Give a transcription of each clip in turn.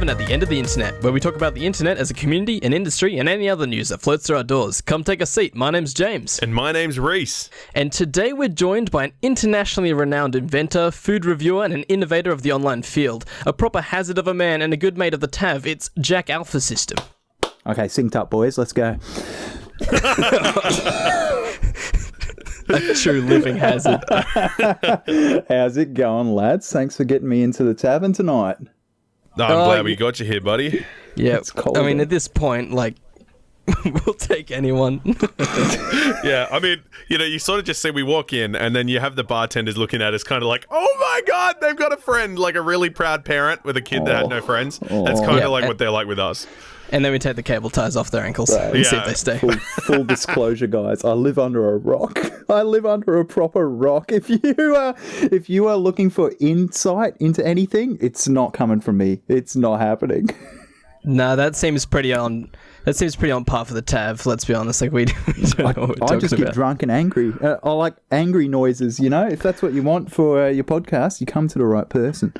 Tavern at the end of the internet, where we talk about the internet as a community, an industry, and any other news that floats through our doors. Come take a seat. My name's James. And my name's Reese. And today we're joined by an internationally renowned inventor, food reviewer, and an innovator of the online field. A proper hazard of a man and a good mate of the Tav, it's Jack AlphaSystem. Okay, synced up, boys. Let's go. A true living hazard. How's it going, lads? Thanks for getting me into the tavern tonight. No, I'm glad we got you here, buddy. Yeah, It's cold, I mean, though. at this point, like, we'll take anyone. Yeah, I mean, you sort of just see we walk in and then you have the bartenders looking at us kind of like, oh my God, they've got a friend, like a really proud parent with a kid that had no friends. That's kind of like what they're like with us. And then we take the cable ties off their ankles and see if they stay. Full disclosure, guys. I live under a rock. I live under a proper rock. If you are looking for insight into anything, it's not coming from me. It's not happening. No, that seems pretty on par for the Tav. Let's be honest. Like we don't know what we're talking I just get about. drunk and angry. I like angry noises. If that's what you want for your podcast, you come to the right person.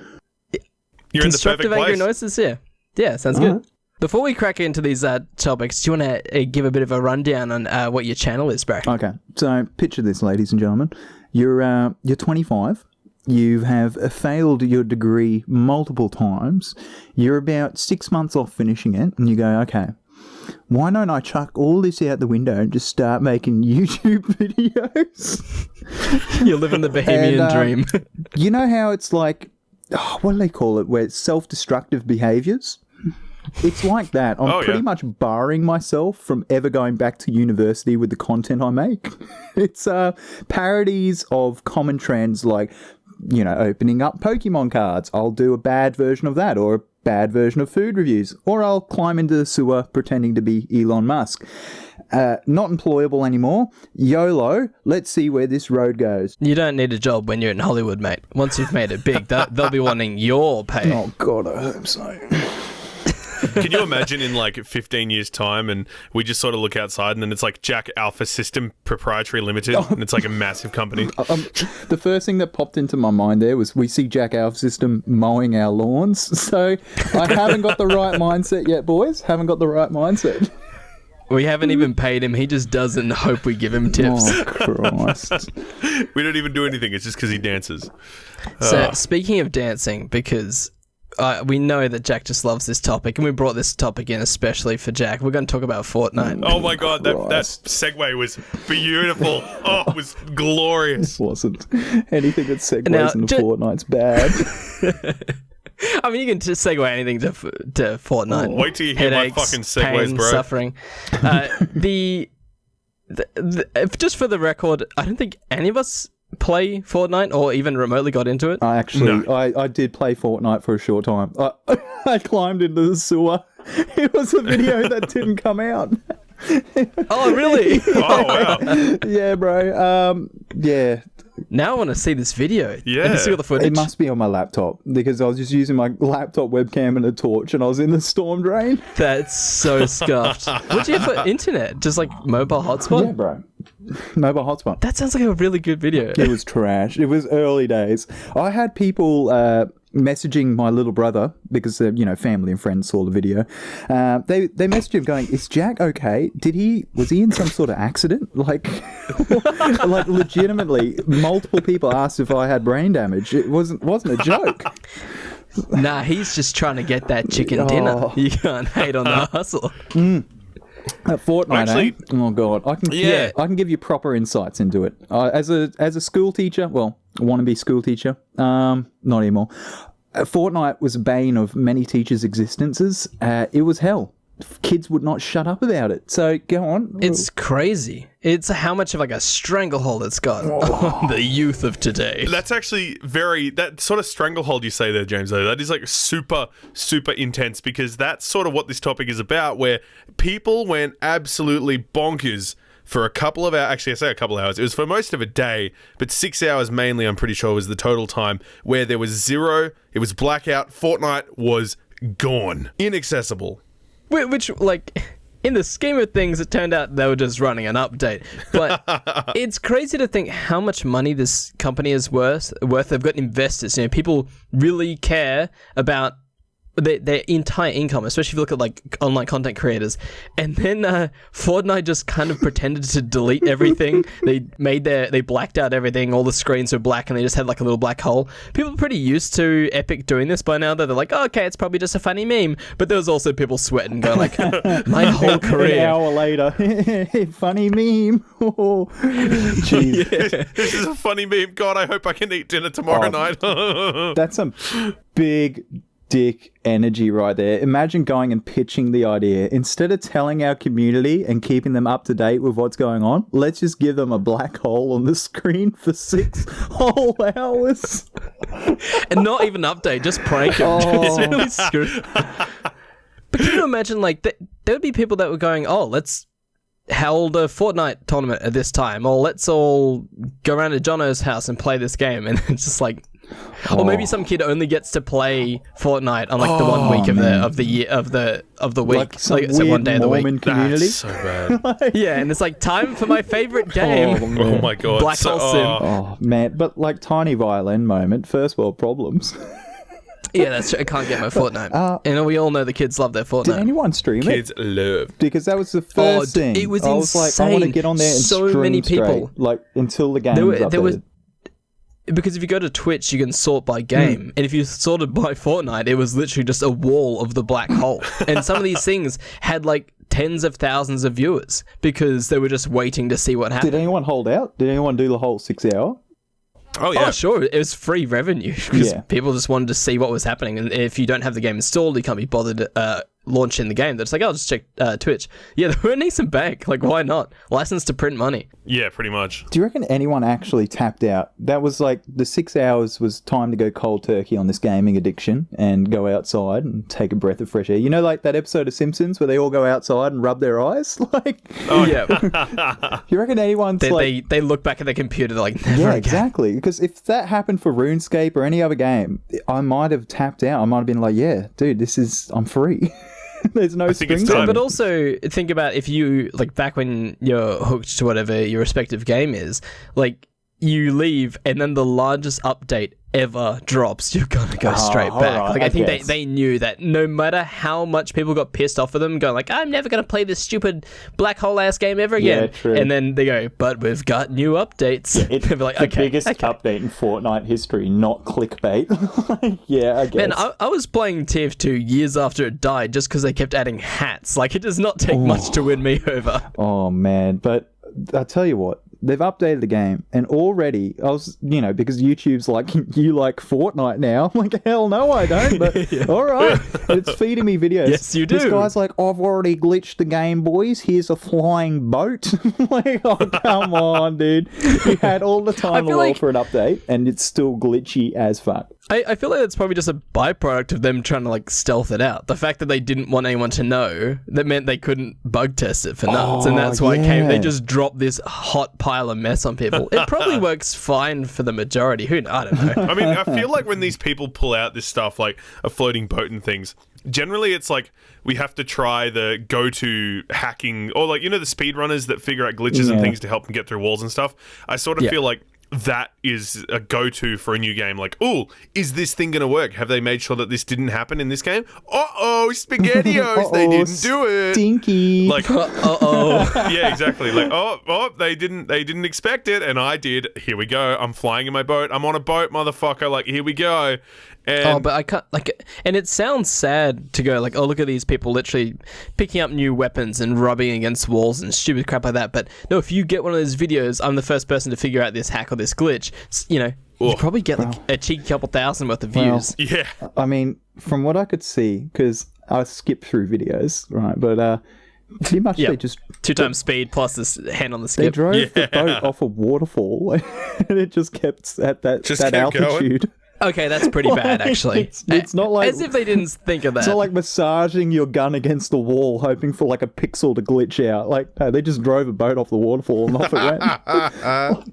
You're in the perfect Constructive angry place. noises. Yeah, sounds good. Before we crack into these topics, do you want to give a bit of a rundown on what your channel is, bro? Okay, so picture this, ladies and gentlemen. You're 25. You have failed your degree multiple times. You're about 6 months off finishing it, and you go, okay, why don't I chuck all this out the window and just start making YouTube videos? You're living the bohemian dream. You know how it's like, what do they call it, where it's self-destructive behaviours? It's like that. I'm pretty much barring myself from ever going back to university with the content I make. It's parodies of common trends like, opening up Pokemon cards. I'll do a bad version of that, or a bad version of food reviews, or I'll climb into the sewer pretending to be Elon Musk. Not employable anymore. YOLO. Let's see where this road goes. You don't need a job when you're in Hollywood, mate. Once you've made it big, they'll be wanting your pay. Oh, God, I hope so. Can you imagine in like 15 years' time and we just sort of look outside and then it's like Jack AlphaSystem Proprietary Limited and it's like a massive company? The first thing that popped into my mind there was we see Jack AlphaSystem mowing our lawns. So I haven't got the right mindset yet, boys. Haven't got the right mindset. We haven't even paid him. He just doesn't hope we give him tips. Oh, Christ. We don't even do anything. It's just because he dances. So speaking of dancing, because we know that Jack just loves this topic, and we brought this topic in especially for Jack. We're going to talk about Fortnite. Oh my God, that segue was beautiful. Oh, it was glorious. It wasn't. Anything that segues into Fortnite's bad. I mean, you can just segue anything to Fortnite. Wait till you hear Headaches, my fucking segues, pain, bro. Suffering. Just for the record, I don't think any of us play Fortnite or even remotely got into it. I did play Fortnite for a short time. I climbed into the sewer. It was a video that didn't come out. Oh, really? Oh, wow. Yeah, bro. Yeah. Now I want to see this video. Yeah. I can see all the footage. It must be on my laptop because I was just using my laptop webcam and a torch and I was in the storm drain. That's so scuffed. What do you have for internet? Just like mobile hotspot? Yeah, bro. Mobile hotspot. That sounds like a really good video. It was trash. It was early days. I had people messaging my little brother because family and friends saw the video. They messaged him going, "Is Jack okay? Was he in some sort of accident?" Like legitimately, multiple people asked if I had brain damage. It wasn't a joke. Nah, he's just trying to get that chicken dinner. You can't hate on the hustle. Fortnite, Actually, Oh God, I can give you proper insights into it. As a school teacher, wannabe school teacher, not anymore. Fortnite was a bane of many teachers' existences. It was hell. Kids would not shut up about it. So go on. It's crazy. It's how much of like a stranglehold it's got on the youth of today. That's actually that sort of stranglehold you say there, James, though, that is like super, super intense because that's sort of what this topic is about, where people went absolutely bonkers for a couple of hours. Actually, I say a couple of hours. It was for most of a day, but 6 hours mainly, I'm pretty sure, was the total time where there was zero, it was blackout, Fortnite was gone. Inaccessible. Which, like, in the scheme of things, it turned out they were just running an update. But it's crazy to think how much money this company is worth. They've got investors. People really care about their entire income, especially if you look at like online content creators. And then Fortnite just kind of pretended to delete everything. They blacked out everything. All the screens were black, and they just had like a little black hole. People are pretty used to Epic doing this by now. They're like, oh, okay, it's probably just a funny meme. But there was also people sweating, going like, my whole career. An hour later, funny meme. Jeez. Yeah. This is a funny meme. God, I hope I can eat dinner tomorrow night. That's some big dick energy right there. Imagine going and pitching the idea. Instead of telling our community and keeping them up to date with what's going on, let's just give them a black hole on the screen for 6 whole hours. And not even update, just prank them. It's really screwed. But can you imagine, like, there would be people that were going, oh, let's hold a Fortnite tournament at this time, or let's all go around to Jono's house and play this game. And it's just like, or maybe some kid only gets to play Fortnite on like the 1 week of the year of the week, like some like, weird one day of the Mormon week. community. That's so bad. Yeah, and it's like time for my favorite game. Oh my god. Black Hole Sim. Oh man, but like tiny violin moment, first world problems. Yeah, that's true. I can't get my Fortnite. And we all know the kids love their Fortnite. Did anyone stream Kids it? love. Because that was the first thing. It was I was like, I want to get on there and so stream many straight, people. like until the game was updated. Because if you go to Twitch, you can sort by game. And if you sorted by Fortnite, it was literally just a wall of the black hole. And some of these things had like tens of thousands of viewers because they were just waiting to see what happened. Did anyone hold out? Did anyone do the whole 6 hour? Oh yeah. Oh, sure. It was free revenue because Yeah. people just wanted to see what was happening. And if you don't have the game installed, you can't be bothered launching the game. That's like, I'll just check Twitch. Yeah, they were earning some bank. Like, why not? License to print money. Yeah, pretty much. Do you reckon anyone actually tapped out? That was like the 6 hours was time to go cold turkey on this gaming addiction and go outside and take a breath of fresh air. You know, like that episode of Simpsons where they all go outside and rub their eyes? Like, Oh, yeah. you reckon anyone's They look back at their computer, they're like, never yeah, again. exactly. Because if that happened for RuneScape or any other game, I might have tapped out. I might have been like, yeah, dude, I'm free. There's no think it's strings. time. on But it. also think about if you like back when you're hooked to whatever your respective game is, like you leave and then the largest update ever drops, you're gonna go straight back. alright, Like I think guess. they knew that no matter how much people got pissed off with them, going like, I'm never gonna play this stupid black hole ass game ever again. Yeah, true. And then they go, but we've got new updates. It's They'll be like, the okay, biggest okay. update in Fortnite history, not clickbait. Yeah, I guess. Man, I was playing TF2 years after it died just because they kept adding hats. Like, it does not take much to win me over. Oh man, but I tell you what, they've updated the game, and already I was, because YouTube's like, you like Fortnite now. I'm like, hell no, I don't. But all right, and it's feeding me videos. Yes, you This do. guy's like, I've already glitched the game, boys. Here's a flying boat. Like, oh come on, dude. You had all the time in the feel world like- for an update, and it's still glitchy as fuck. I feel like that's probably just a byproduct of them trying to like stealth it out. The fact that they didn't want anyone to know, that meant they couldn't bug test it for nuts, and that's why they just dropped this hot pile of mess on people. It probably works fine for the majority. I don't know. I mean, I feel like when these people pull out this stuff like a floating boat and things, generally it's like we have to try the go-to hacking, or like, the speedrunners that figure out glitches and things to help them get through walls and stuff. I sort of feel like that is a go-to for a new game. Like, oh, is this thing going to work? Have they made sure that this didn't happen in this game? Uh-oh, SpaghettiOs, they didn't do it. Stinky. Like, yeah, exactly. Like, they didn't expect it, and I did. Here we go. I'm flying in my boat. I'm on a boat, motherfucker. Like, here we go. And But I can't, like, and it sounds sad to go like, oh, look at these people literally picking up new weapons and rubbing against walls and stupid crap like that. But no, if you get one of those videos, I'm the first person to figure out this hack or this glitch, you probably get like a cheeky couple thousand worth of views. yeah. I mean, from what I could see, because I skip through videos, right? But pretty much they just 2 times speed plus this hand on the they skip. drove the boat off a waterfall, and it just kept at that kept altitude. Okay, that's pretty bad, actually. It's not like as if they didn't think of that. it's not like massaging your gun against the wall, hoping for like a pixel to glitch out. Like, no, they just drove a boat off the waterfall and off it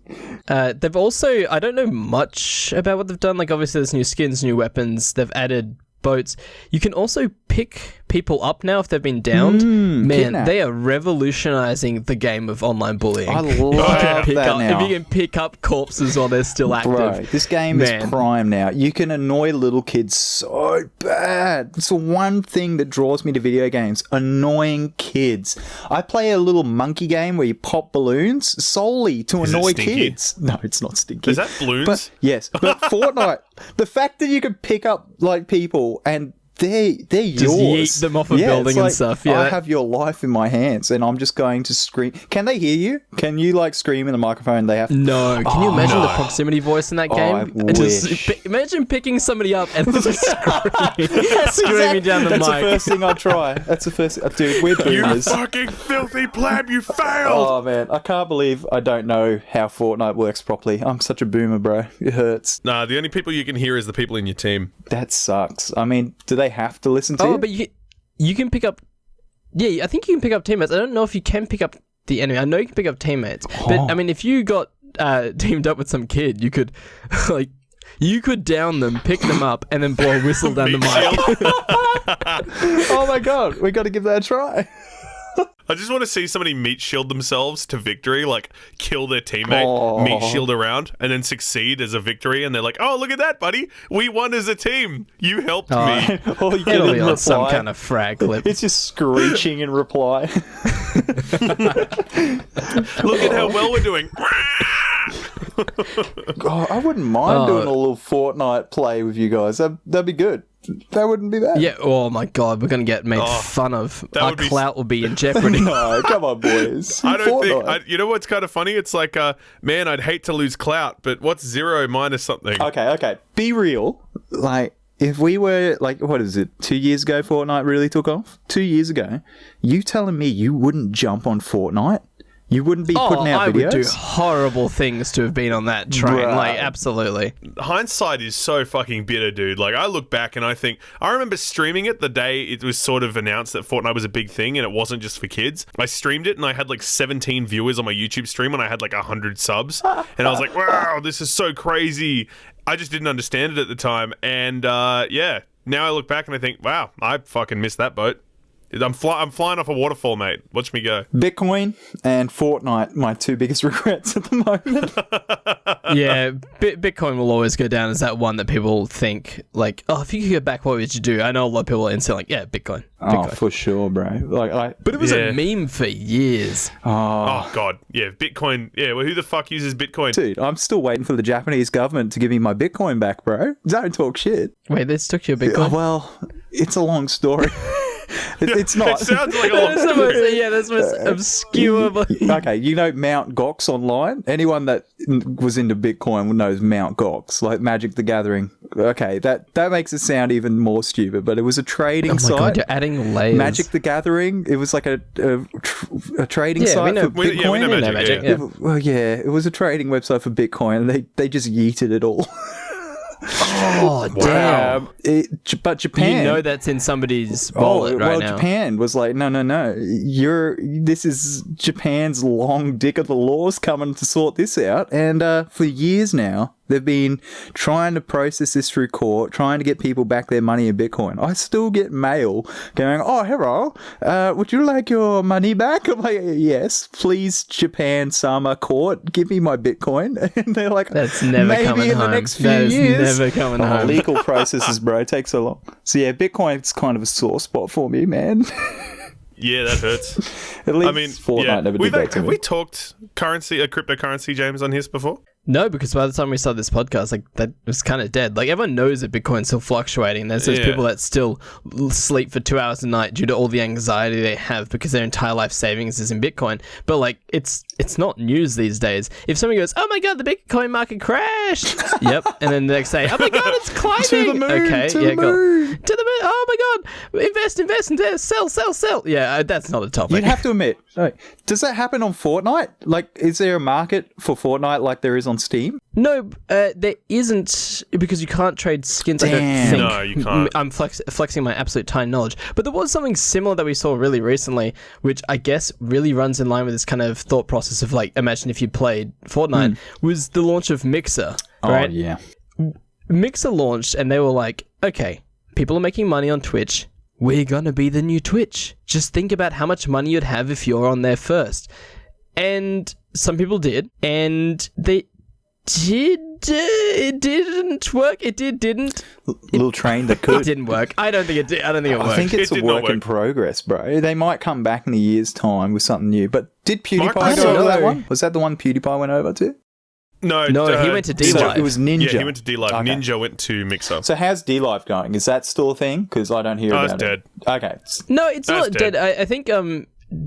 went. They've also, I don't know much about what they've done. Like, obviously, there's new skins, new weapons. They've added boats. You can also pick people up now if they've been downed. Man, kidnap. they are revolutionizing the game of online bullying. I love that now. If you can pick up corpses while they're still active. Bro, this game is prime now. You can annoy little kids so bad. It's the one thing that draws me to video games. Annoying kids. I play a little monkey game where you pop balloons solely to annoy kids. No, it's not stinky. Is that balloons? But, yes, but Fortnite, the fact that you can pick up like people and they're Just yours. yeet them off a building it's and like, stuff. Yeah, I have your life in my hands, and I'm just going to scream. Can they hear you? Can you like scream in the microphone? They have. No, can you imagine the proximity voice in that game? I wish. Imagine picking somebody up and just screaming down the That's mic. the first thing I'd try. That's the first. Dude, we're You boomers. fucking filthy pleb, you failed! Oh man, I can't believe I don't know how Fortnite works properly. I'm such a boomer, bro. It hurts. Nah, the only people you can hear is the people in your team. That sucks. I mean, do they have to listen to you? Oh, but you can pick up. Yeah, I think you can pick up teammates. I don't know if you can pick up the enemy. I know you can pick up teammates, but I mean, if you got teamed up with some kid, you could you could down them, pick them up, and then blow a whistle down the mic. Oh my god, we got to give that a try. I just want to see somebody meat shield themselves to victory, like kill their teammate, meat shield around, and then succeed as a victory. And they're like, "Oh, look at that, buddy! We won as a team. You helped me." Or you get It'll in be on reply. some kind of frag clip. It's just screeching in reply. Look at how well we're doing. Oh, I wouldn't mind doing a little Fortnite play with you guys. That'd be good. That wouldn't be bad. Yeah. Oh my god, we're gonna get made fun of. Our clout will be in jeopardy. No, come on, boys. I don't Fortnite. think. You know what's kind of funny? It's like, man, I'd hate to lose clout, but what's 0 minus something? Okay. Be real. Like, if we were, like, what is it, 2 years ago Fortnite really took off? 2 years ago. You telling me you wouldn't jump on Fortnite? You wouldn't be putting out I videos? would do horrible things to have been on that train. Bruh. Like, absolutely. Hindsight is so fucking bitter, dude. Like, I look back and I think, I remember streaming it the day it was sort of announced that Fortnite was a big thing and it wasn't just for kids. I streamed it and I had like 17 viewers on my YouTube stream and I had like 100 subs. And I was like, wow, this is so crazy. I just didn't understand it at the time. And yeah, now I look back and I think, wow, I fucking missed that boat. I'm flying off a waterfall, mate. Watch me go. Bitcoin and Fortnite, my two biggest regrets at the moment. Yeah, Bitcoin will always go down as that one that people think, like, oh, if you could go back, what would you do? I know a lot of people are instantly like, yeah, Bitcoin. Oh, for sure, bro. But it was a meme for years. Oh, God. Yeah, Bitcoin. Yeah, well, who the fuck uses Bitcoin? Dude, I'm still waiting for the Japanese government to give me my Bitcoin back, bro. Don't talk shit. Wait, they took your Bitcoin? Well, it's a long story. It's not. It sounds like a long story. That's the most obscure. Okay, you know Mount Gox online? Anyone that was into Bitcoin knows Mount Gox, like Magic the Gathering. Okay, that makes it sound even more stupid, but it was a trading site. Oh my god, you're adding layers. Magic the Gathering, it was like a trading site for Bitcoin. We know Magic, yeah. Well, yeah, it was a trading website for Bitcoin, and they just yeeted it all. Oh, damn. But Japan... You know that's in somebody's wallet right now. Japan was like, no. This is Japan's long dick of the laws coming to sort this out. And for years now, they've been trying to process this through court, trying to get people back their money in Bitcoin. I still get mail going, oh, hello, would you like your money back? I'm like, yes, please, Japan-sama court, give me my Bitcoin. And they're like, that's never maybe coming in home. the next few years. Never coming home. Legal processes, bro, it takes so long. So yeah, Bitcoin's kind of a sore spot for me, man. Yeah, that hurts. At least I mean, Fortnite never did that to have me. we talked cryptocurrency, James, on here before? No, because by the time we started this podcast, like, that was kind of dead. Like, everyone knows that Bitcoin's still fluctuating. There's those people that still sleep for 2 hours a night due to all the anxiety they have because their entire life savings is in Bitcoin. But, like, it's not news these days. If somebody goes, oh my god, the Bitcoin market crashed. Yep. And then the next day, oh my god, it's climbing. To the moon, okay, to the moon. To the moon. Oh my god, invest, sell. Yeah, that's not a topic. You'd have to admit, does that happen on Fortnite? Like, is there a market for Fortnite like there is on Steam? No, there isn't, because you can't trade skins. I don't think. No, you can't. I'm flexing my absolute tiny knowledge. But there was something similar that we saw really recently, which I guess really runs in line with this kind of thought process of, like, imagine if you played Fortnite, was the launch of Mixer, right? Oh, yeah. Mixer launched and they were like, okay, people are making money on Twitch. we're gonna be the new Twitch. Just think about how much money you'd have if you're on there first. And some people did, and they did. It didn't work. It didn't. Little train that could. It didn't work. I don't think it did. I don't think it worked. I think it's It a did not work in work. progress, bro. They might come back in a year's time with something new. But did PewDiePie I go don't over that know. one? Was that the one PewDiePie went over to? No, he went to Ninja. D-Live. So it was Ninja. Yeah, he went to D-Live. Okay. Ninja went to Mixer. So how's D-Live going? Is that still a thing? Because I don't hear Oh, about it's dead. it. Okay. No, it's That's not dead. dead. I think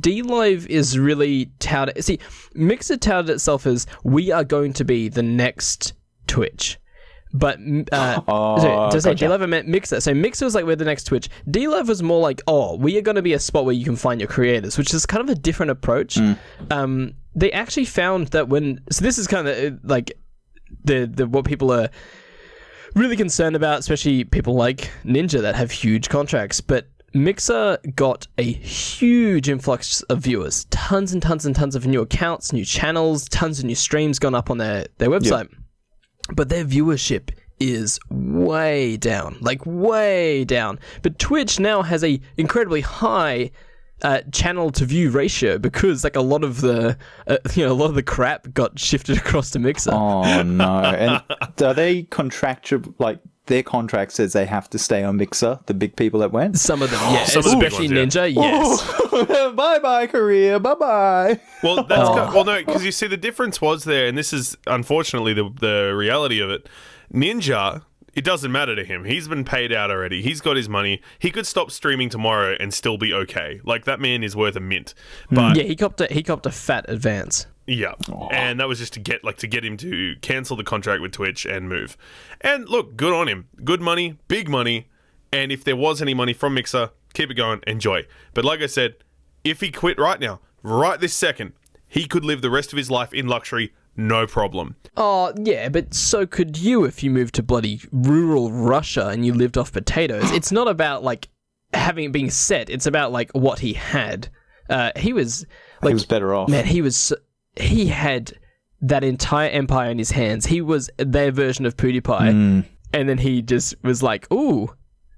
D-Live is really touted. See, Mixer touted itself as, we are going to be the next Twitch. But, sorry, did I say gotcha. D-Live? I meant Mixer. So Mixer was like, we're the next Twitch. D-Live was more like, we are going to be a spot where you can find your creators, which is kind of a different approach. They actually found that so this is kind of like the what people are really concerned about, especially people like Ninja that have huge contracts. But Mixer got a huge influx of viewers, tons and tons and tons of new accounts, new channels, tons of new streams gone up on their website. But their viewership is way down, like way down. But Twitch now has a incredibly high channel to view ratio because like a lot of the crap got shifted across to Mixer. Oh no! And are they contractual? Like their contract says they have to stay on Mixer. The big people that went. Some of them, yeah, Some of the big especially ones, yeah. Ninja, yes. Bye bye career. Bye bye. Well, that's well, no, because you see, the difference was there, and this is unfortunately the reality of it. Ninja, it doesn't matter to him. He's been paid out already. He's got his money. He could stop streaming tomorrow and still be okay. Like, that man is worth a mint. But Yeah, he copped a fat advance. yeah, and that was just to get him to cancel the contract with Twitch and move. And look, good on him. Good money, big money. And if there was any money from Mixer, keep it going, enjoy. But like I said, if he quit right now, right this second, he could live the rest of his life in luxury, no problem. Oh, yeah, but so could you if you moved to bloody rural Russia and you lived off potatoes. It's not about, like, having it being set. It's about, like, what he had. He was better off. Man, he had that entire empire in his hands. He was their version of PewDiePie. And then he just was like, ooh,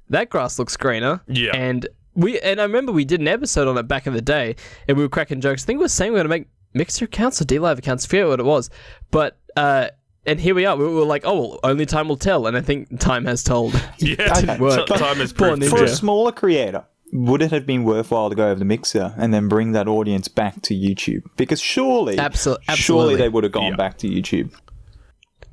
that grass looks greener. Yeah. And I remember we did an episode on it back in the day, and we were cracking jokes. I think we were saying we were going to make Mixer accounts or D-Live accounts. I forget what it was. But, and here we are. We were like, well, only time will tell. And I think time has told. Yeah, It didn't work. time has Poor proved. Ninja. For a smaller creator, would it have been worthwhile to go over to Mixer and then bring that audience back to YouTube? Because surely Absolutely. they would have gone Yeah. back to YouTube.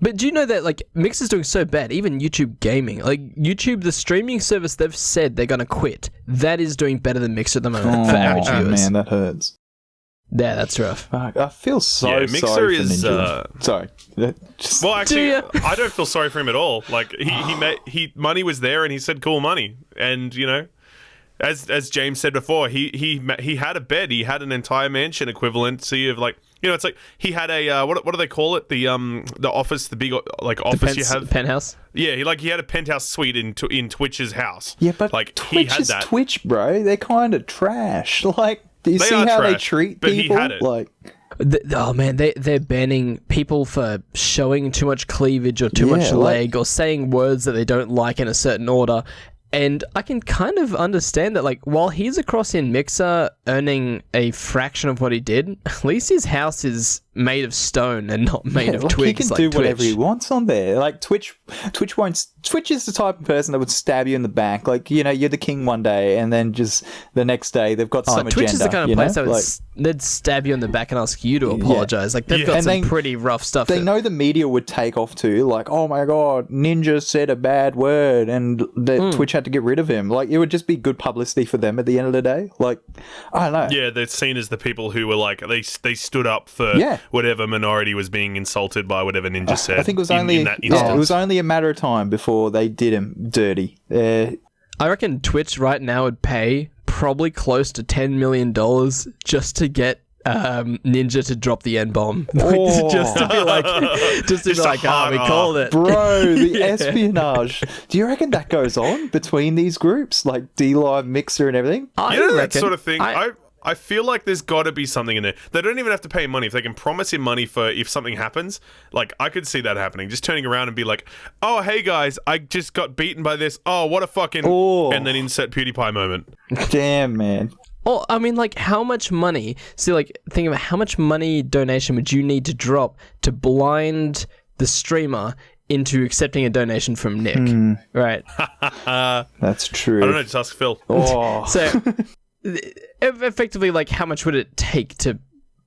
But do you know that, like, Mixer's doing so bad, even YouTube Gaming, like, YouTube, the streaming service, they've said they're going to quit. That is doing better than Mixer at the moment for average viewers. Man, that hurts. Yeah, that's rough. Fuck, I feel so Yeah, Mixer sorry for is, Ninja. Sorry. Just- Well, actually, Do ya? I don't feel sorry for him at all. Like, he money was there, and he said cool money. And, you know, as James said before, he had a bed. He had an entire mansion equivalency of, like, you know, it's like he had a what do they call it? The office, the big like office you have. Penthouse? Yeah, he had a penthouse suite in Twitch's house. yeah, but like Twitch he had is that. Twitch, bro. They're kind of trash. Like, do you They see are how they trash, treat but he people? had it. Like, Oh man, they're banning people for showing too much cleavage or too Yeah, much like- leg or saying words that they don't like in a certain order. And I can kind of understand that, like, while he's across in Mixer earning a fraction of what he did, at least his house is made of stone and not made of like, twigs. he can like do Twitch. whatever he wants on there. Like Twitch is the type of person that would stab you in the back. Like, you know, you're the king one day, and then just the next day they've got some Twitch agenda. is the kind of you place know? that would Like, they'd stab you in the back and ask you to apologize. Like, they've Yeah. got And some they- pretty rough stuff. they know the media would take off too. Like, oh my god, Ninja said a bad word, and Twitch had to get rid of him. Like, it would just be good publicity for them at the end of the day. Like, I don't know. Yeah, they're seen as the people who were like they stood up for Yeah. whatever minority was being insulted by whatever Ninja said. I think it was in only that instance. it was only a matter of time before they did him dirty. I reckon Twitch right now would pay probably close to $10 million just to get Ninja to drop the N-bomb. Just to be like, Just a we hard called it. Bro, the espionage. Do you reckon that goes on between these groups? Like D-Live, Mixer and everything? I You know that reckon- sort of thing. I feel like there's got to be something in there. They don't even have to pay money. If they can promise him money for if something happens, like, I could see that happening. Just turning around and be like, oh, hey, guys, I just got beaten by this. Oh, what a fucking... Oh. And then insert PewDiePie moment. Damn, man. Oh, I mean, like, how much money... See, like, think about how much money donation would you need to drop to blind the streamer into accepting a donation from Nick, right? That's true. I don't know, just ask Phil. Oh. So, effectively, like, how much would it take to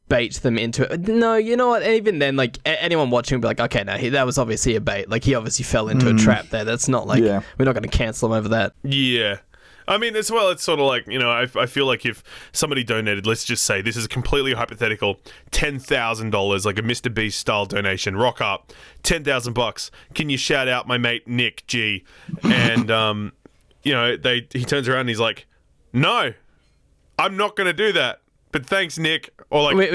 bait them into it? No, you know what? Even then, like, anyone watching would be like, okay, no, that was obviously a bait. Like, he obviously fell into a trap there. That's not like, we're not going to cancel him over that. Yeah. I mean, as well, it's sort of like, you know, I feel like if somebody donated, let's just say, this is completely hypothetical, $10,000, like a Mr. Beast style donation, rock up, $10,000. Can you shout out my mate Nick G? And, you know, he turns around and he's like, no, I'm not going to do that. But thanks, Nick. Or like,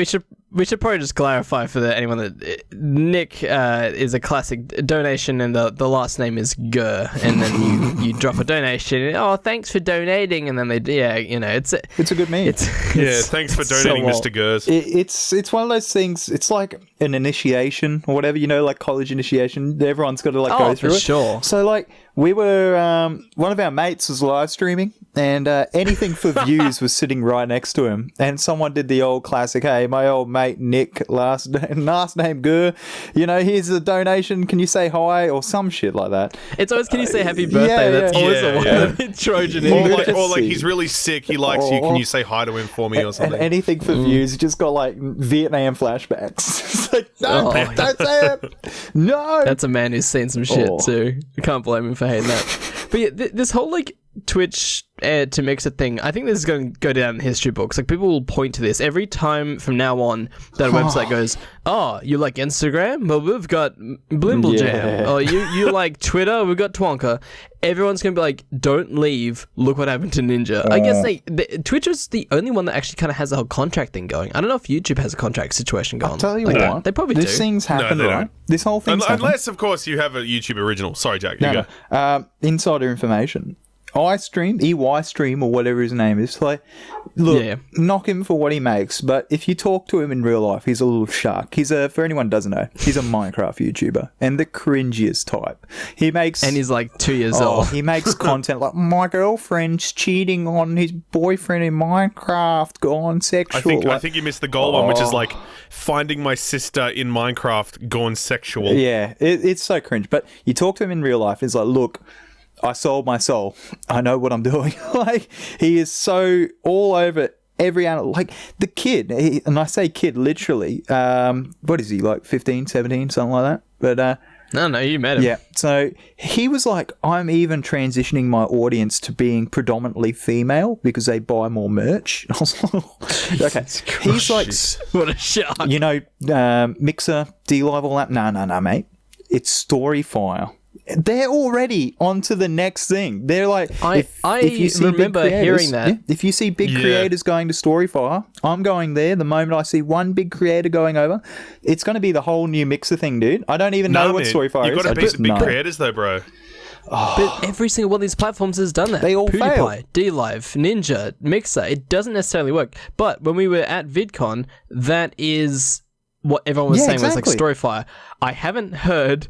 we should probably just clarify for anyone that Nick is a classic donation, and the last name is Gurr, and then you drop a donation. And, oh, thanks for donating, and then it's a good meme. Thanks for donating, Mr. Gurrs. It's one of those things. It's like an initiation or whatever, you know, like college initiation. Everyone's got to like go through it. Sure. So like we were one of our mates was live streaming, and anything for views was sitting right next to him, and someone did the old classic, hey, my old mate Nick, last name Gurr, you know, here's a donation, can you say hi, or some shit like that. It's always, can you say happy birthday? That's always the Trojan in. Or like he's really sick, he likes you, can you say hi to him for me or something? And anything for views, you just got like Vietnam flashbacks. It's like, no, don't say it. No. That's a man who's seen some shit too. You can't blame him for hating that. But yeah, this whole like Twitch to Mixer thing, I think this is going to go down in history books. Like, people will point to this every time from now on that a website goes, oh, you like Instagram? Well, we've got Blimble Jam. Oh, you like Twitter? We've got Twonka. Everyone's going to be like, don't leave. Look what happened to Ninja. I guess Twitch is the only one that actually kind of has a whole contract thing going. I don't know if YouTube has a contract situation going. I'll tell you like what. They probably do. These things happen, right? Don't. This whole thing Unless, of course, you have a YouTube original. Sorry, Jack. You go. Insider information. EY stream or whatever his name is. Like, look, knock him for what he makes, but if you talk to him in real life, he's a little shark. For anyone who doesn't know, he's a Minecraft YouTuber and the cringiest type. And he's like 2 years old. He makes content like, my girlfriend's cheating on his boyfriend in Minecraft, gone sexual. I think you missed the goal one, which is like finding my sister in Minecraft, gone sexual. Yeah, it's so cringe. But you talk to him in real life, it's like, look, I sold my soul. I know what I'm doing. Like, he is so all over every animal. Like, the kid, and I say kid literally, what is he, like 15, 17, something like that? But no, you met him. Yeah, so he was like, I'm even transitioning my audience to being predominantly female because they buy more merch. I was like, okay. He's like, what a shock. You know, Mixer, D-Live, all that. No, mate. It's Storyfire. They're already on to the next thing. They're like, if you see remember hearing that. If you see big creators going to Storyfire, I'm going there. The moment I see one big creator going over, it's going to be the whole new Mixer thing, dude. I don't even know what Storyfire is. You've got to beat the big creators, though, bro. But every single one of these platforms has done that. They all fail. PewDiePie, D-Live, Ninja, Mixer. It doesn't necessarily work. But when we were at VidCon, that is what everyone was saying was like Storyfire. I haven't heard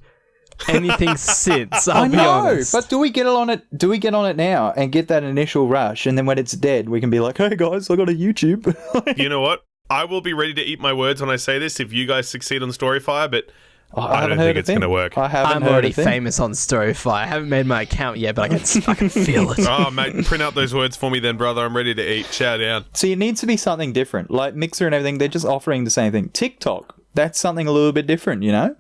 anything since. I'll be honest. But do we get on it? Do we get on it now and get that initial rush, and then when it's dead, we can be like, "Hey guys, I got a YouTube." You know what? I will be ready to eat my words when I say this if you guys succeed on Storyfire, but I don't think it's going to work. I'm already famous on Storyfire. I haven't made my account yet, but I can feel it. Oh, mate, print out those words for me then, brother. I'm ready to eat. Chow down. So it needs to be something different. Like Mixer and everything, they're just offering the same thing. TikTok, that's something a little bit different, you know?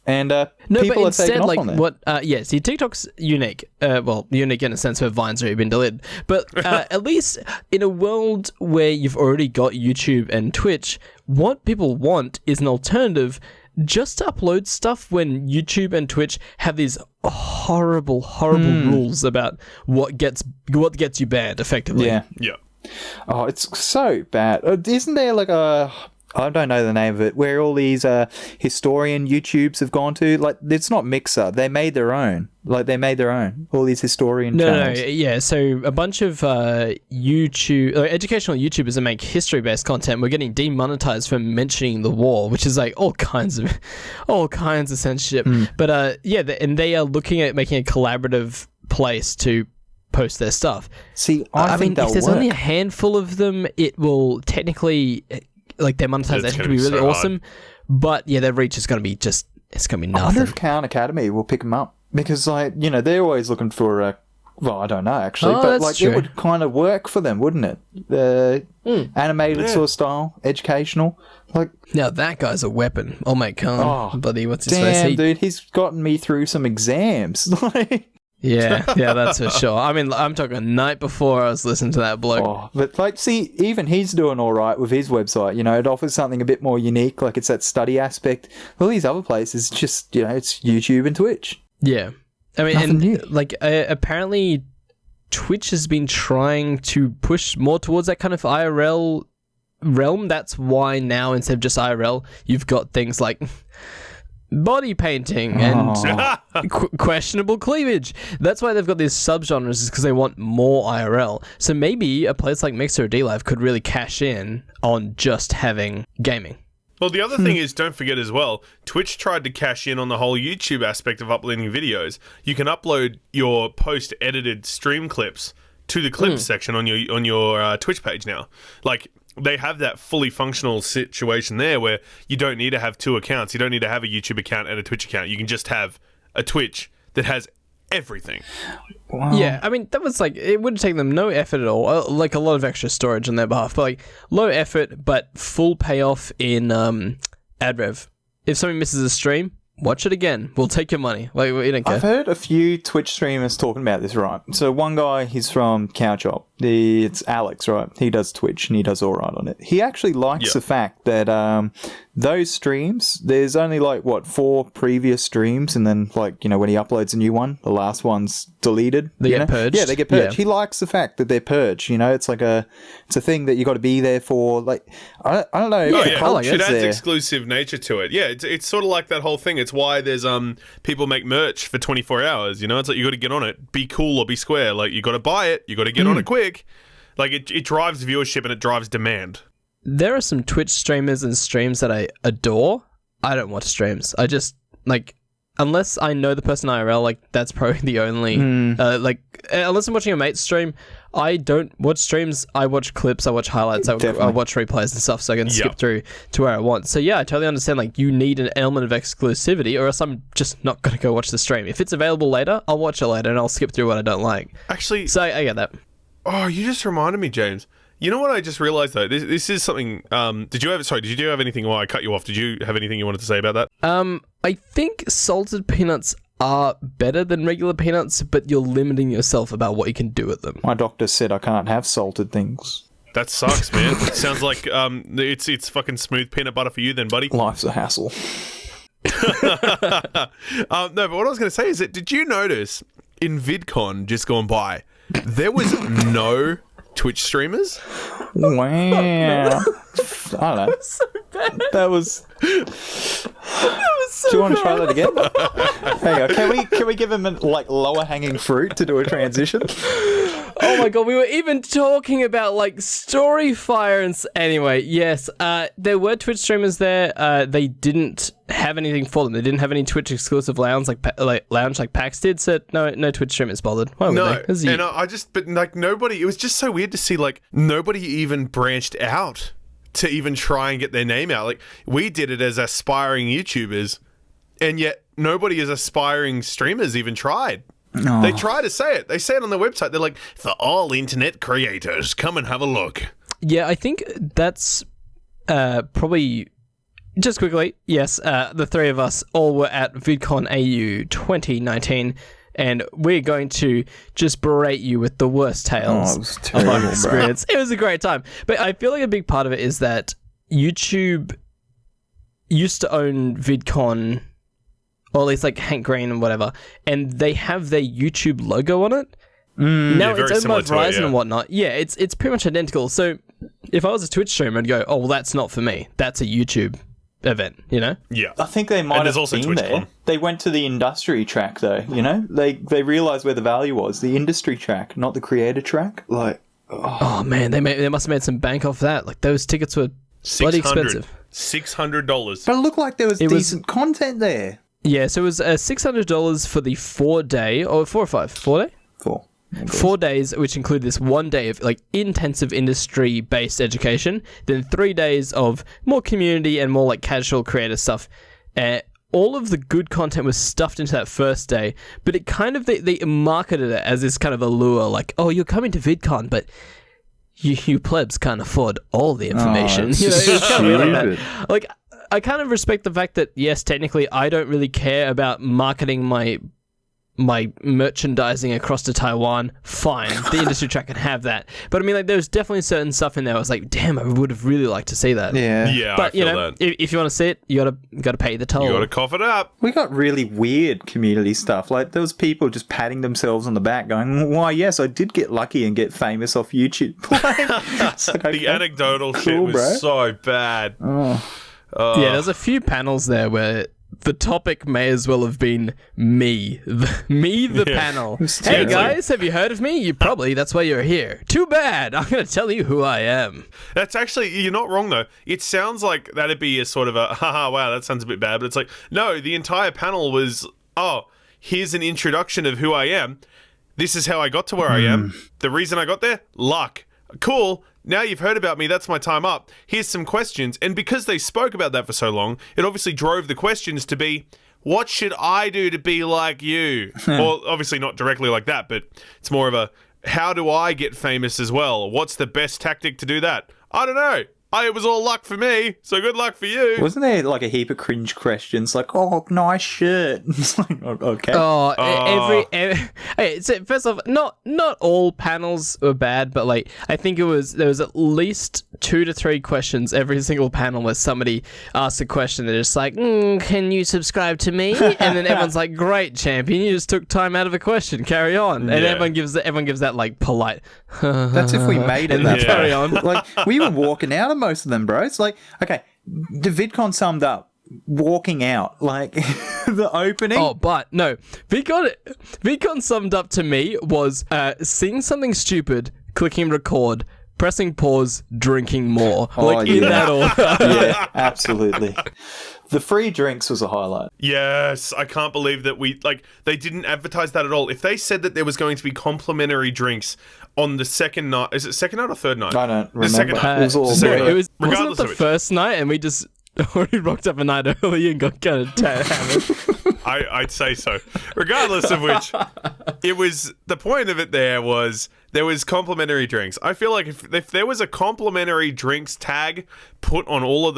And people are taking off on that. See, TikTok's unique. Unique in a sense where Vine's already been deleted. But at least in a world where you've already got YouTube and Twitch, what people want is an alternative just to upload stuff when YouTube and Twitch have these horrible rules about what gets you banned, effectively. Yeah. Yeah. Oh, it's so bad. Isn't there like I don't know the name of it, where all these historian YouTubes have gone to. Like, it's not Mixer. They made their own. All these historian channels. No, yeah. So a bunch of educational YouTubers that make history-based content were getting demonetized for mentioning the war, which is like all kinds of censorship. But and they are looking at making a collaborative place to post their stuff. See, I mean, if there's only a handful of them, it will technically, like, their monetization could be really awesome. But yeah, their reach is going to be it's going to be nothing. I wonder if Khan Academy will pick them up. Because, like, you know, they're always looking for well, I don't know, actually. But, like, it would kind of work for them, wouldn't it? Animated sort of style, educational. Like, now, that guy's a weapon. Oh, my God. Oh, buddy, what's his damn, face? dude, he's gotten me through some exams. Yeah, that's for sure. I mean, I'm talking night before I was listening to that bloke. Oh, but, like, see, even he's doing all right with his website. You know, it offers something a bit more unique. Like, it's that study aspect. All these other places, just, you know, it's YouTube and Twitch. Yeah. I mean, Nothing new. like, apparently Twitch has been trying to push more towards that kind of IRL realm. That's why now, instead of just IRL, you've got things like body painting and questionable cleavage. That's why they've got these subgenres, is because they want more IRL. So maybe a place like Mixer or DLive could really cash in on just having gaming. Well, the other thing is, don't forget as well, Twitch tried to cash in on the whole YouTube aspect of uploading videos. You can upload your post-edited stream clips to the clips section on your Twitch page now. Like, they have that fully functional situation there where you don't need to have two accounts. You don't need to have a YouTube account and a Twitch account. You can just have a Twitch that has everything. Wow. Yeah, I mean, that was like, it would take them no effort at all, like a lot of extra storage on their behalf, but like low effort, but full payoff in ad rev. If somebody misses a stream, watch it again. We'll take your money. Like, we don't care. I've heard a few Twitch streamers talking about this, right? So one guy, he's from Cowchop. It's Alex, right? He does Twitch and he does all right on it. He actually likes the fact that those streams, there's only like, 4 previous streams, and then, like, you know, when he uploads a new one, the last one's deleted. They get purged? Yeah, they get purged. Yeah. He likes the fact that they're purged, you know? It's like it's a thing that you got to be there for. Like, I don't know. It adds exclusive nature to it. Yeah, it's sort of like that whole thing. It's why there's people make merch for 24 hours, you know? It's like, you got to get on it. Be cool or be square. Like, you got to buy it. You got to get on it quick. Like, it drives viewership and it drives demand. There are some Twitch streamers and streams that I adore. I don't watch streams. I just, like, unless I know the person IRL, like, that's probably the only, unless I'm watching a mate's stream, I don't watch streams. I watch clips, I watch highlights, I watch replays and stuff, so I can skip through to where I want. So yeah, I totally understand, like, you need an element of exclusivity, or else I'm just not going to go watch the stream. If it's available later, I'll watch it later and I'll skip through what I don't like. Actually... So I get that. Oh, you just reminded me, James. You know what I just realised, though? This is something... did you have anything while I cut you off? Did you have anything you wanted to say about that? I think salted peanuts are better than regular peanuts, but you're limiting yourself about what you can do with them. My doctor said I can't have salted things. That sucks, man. It sounds like it's fucking smooth peanut butter for you then, buddy. Life's a hassle. No, but what I was going to say is that, did you notice in VidCon just gone by, there was no Twitch streamers? Wow. I don't know. So bad. That was So do you want to try that again? Hang on. Can we give him like lower hanging fruit to do a transition? Oh my god, we were even talking about like Storyfire and anyway, yes, there were Twitch streamers there. They didn't have anything for them. They didn't have any Twitch exclusive lounge like PAX did. So no Twitch streamers bothered. Why would they? And but like nobody. It was just so weird to see like nobody even branched out to even try and get their name out. Like we did it as aspiring YouTubers, and yet nobody as aspiring streamers even tried. No. They try to say it. They say it on their website. They're like, for all internet creators, come and have a look. Yeah, I think that's probably... Just quickly, yes, the three of us all were at VidCon AU 2019, and we're going to just berate you with the worst tales of our experience. It was a great time. But I feel like a big part of it is that YouTube used to own VidCon, or at least like Hank Green and whatever, and they have their YouTube logo on it. Now it's owned by Verizon and whatnot. Yeah, it's pretty much identical. So if I was a Twitch streamer, I'd go, oh, well, that's not for me. That's a YouTube event, you know? Yeah. I think they might And there's have also been there. TwitchCon. They went to the industry track, though, you know? They realised where the value was. The industry track, not the creator track. Like, Oh, man, they must have made some bank off that. Like, those tickets were bloody expensive. $600. But it looked like there was It was- decent content there. Yeah, so it was $600 for the 4-day, or 4 or 5? 4-day? 4. 4 days, which include this 1 day of like intensive industry-based education, then 3 days of more community and more like casual creative stuff. All of the good content was stuffed into that first day, but it kind of they marketed it as this kind of allure, like, oh, you're coming to VidCon, but you plebs can't afford all the information. it's You know, just it's kind of weird like stupid. that. Like, I kind of respect the fact that yes, technically, I don't really care about marketing my merchandising across to Taiwan. Fine, the industry track can have that. But I mean, like, there's definitely certain stuff in there. I was like, damn, I would have really liked to see that. Yeah. Yeah, But I you feel know, that. if you want to see it, you gotta pay the toll. You got to cough it up. We got really weird community stuff. Like, there was people just patting themselves on the back going, why, yes, I did get lucky and get famous off YouTube. It's like, The okay. anecdotal shit Cool, was bro. so bad. Oh. Yeah, there's a few panels there where the topic may as well have been me, the panel. Hey Yeah. guys, have you heard of me? That's why you're here. Too bad. I'm gonna tell you who I am. That's actually, you're not wrong though. It sounds like that'd be a sort of a, haha, wow, that sounds a bit bad. But it's like, no, the entire panel was, oh, here's an introduction of who I am. This is how I got to where I am. The reason I got there? Luck. Cool. Now you've heard about me, that's my time up. Here's some questions. And because they spoke about that for so long, it obviously drove the questions to be, what should I do to be like you? Or obviously not directly like that, but it's more of a, how do I get famous as well? What's the best tactic to do that? I don't know. It was all luck for me, so good luck for you. Wasn't there like a heap of cringe questions like, oh, nice shirt? It's like, okay. Okay, so first off, not all panels were bad, but like I think there was at least 2 to 3 questions every single panel where somebody asked a question. They're just like, can you subscribe to me? And then everyone's like, great, champion, you just took time out of a question. Carry on. And Yeah. everyone gives that like polite. That's if we made it. And then Yeah. carry on. Like, we were walking out of most of them, bro. It's like, okay, the VidCon summed up walking out, like the opening. Oh, but no, VidCon summed up to me was seeing something stupid, clicking record, pressing pause, drinking more. Like in yeah. that order. Yeah, absolutely. The free drinks was a highlight. Yes, I can't believe that they didn't advertise that at all. If they said that there was going to be complimentary drinks on the second night, is it second night or third night? I don't The second remember. night. It was all It's the second No, night. it was wasn't it Regardless the of which. first night, and we just already rocked up a night early and got kind of hammered. I'd say so. Regardless of which, it was the point of it. There was complimentary drinks. I feel like if there was a complimentary drinks tag put on all of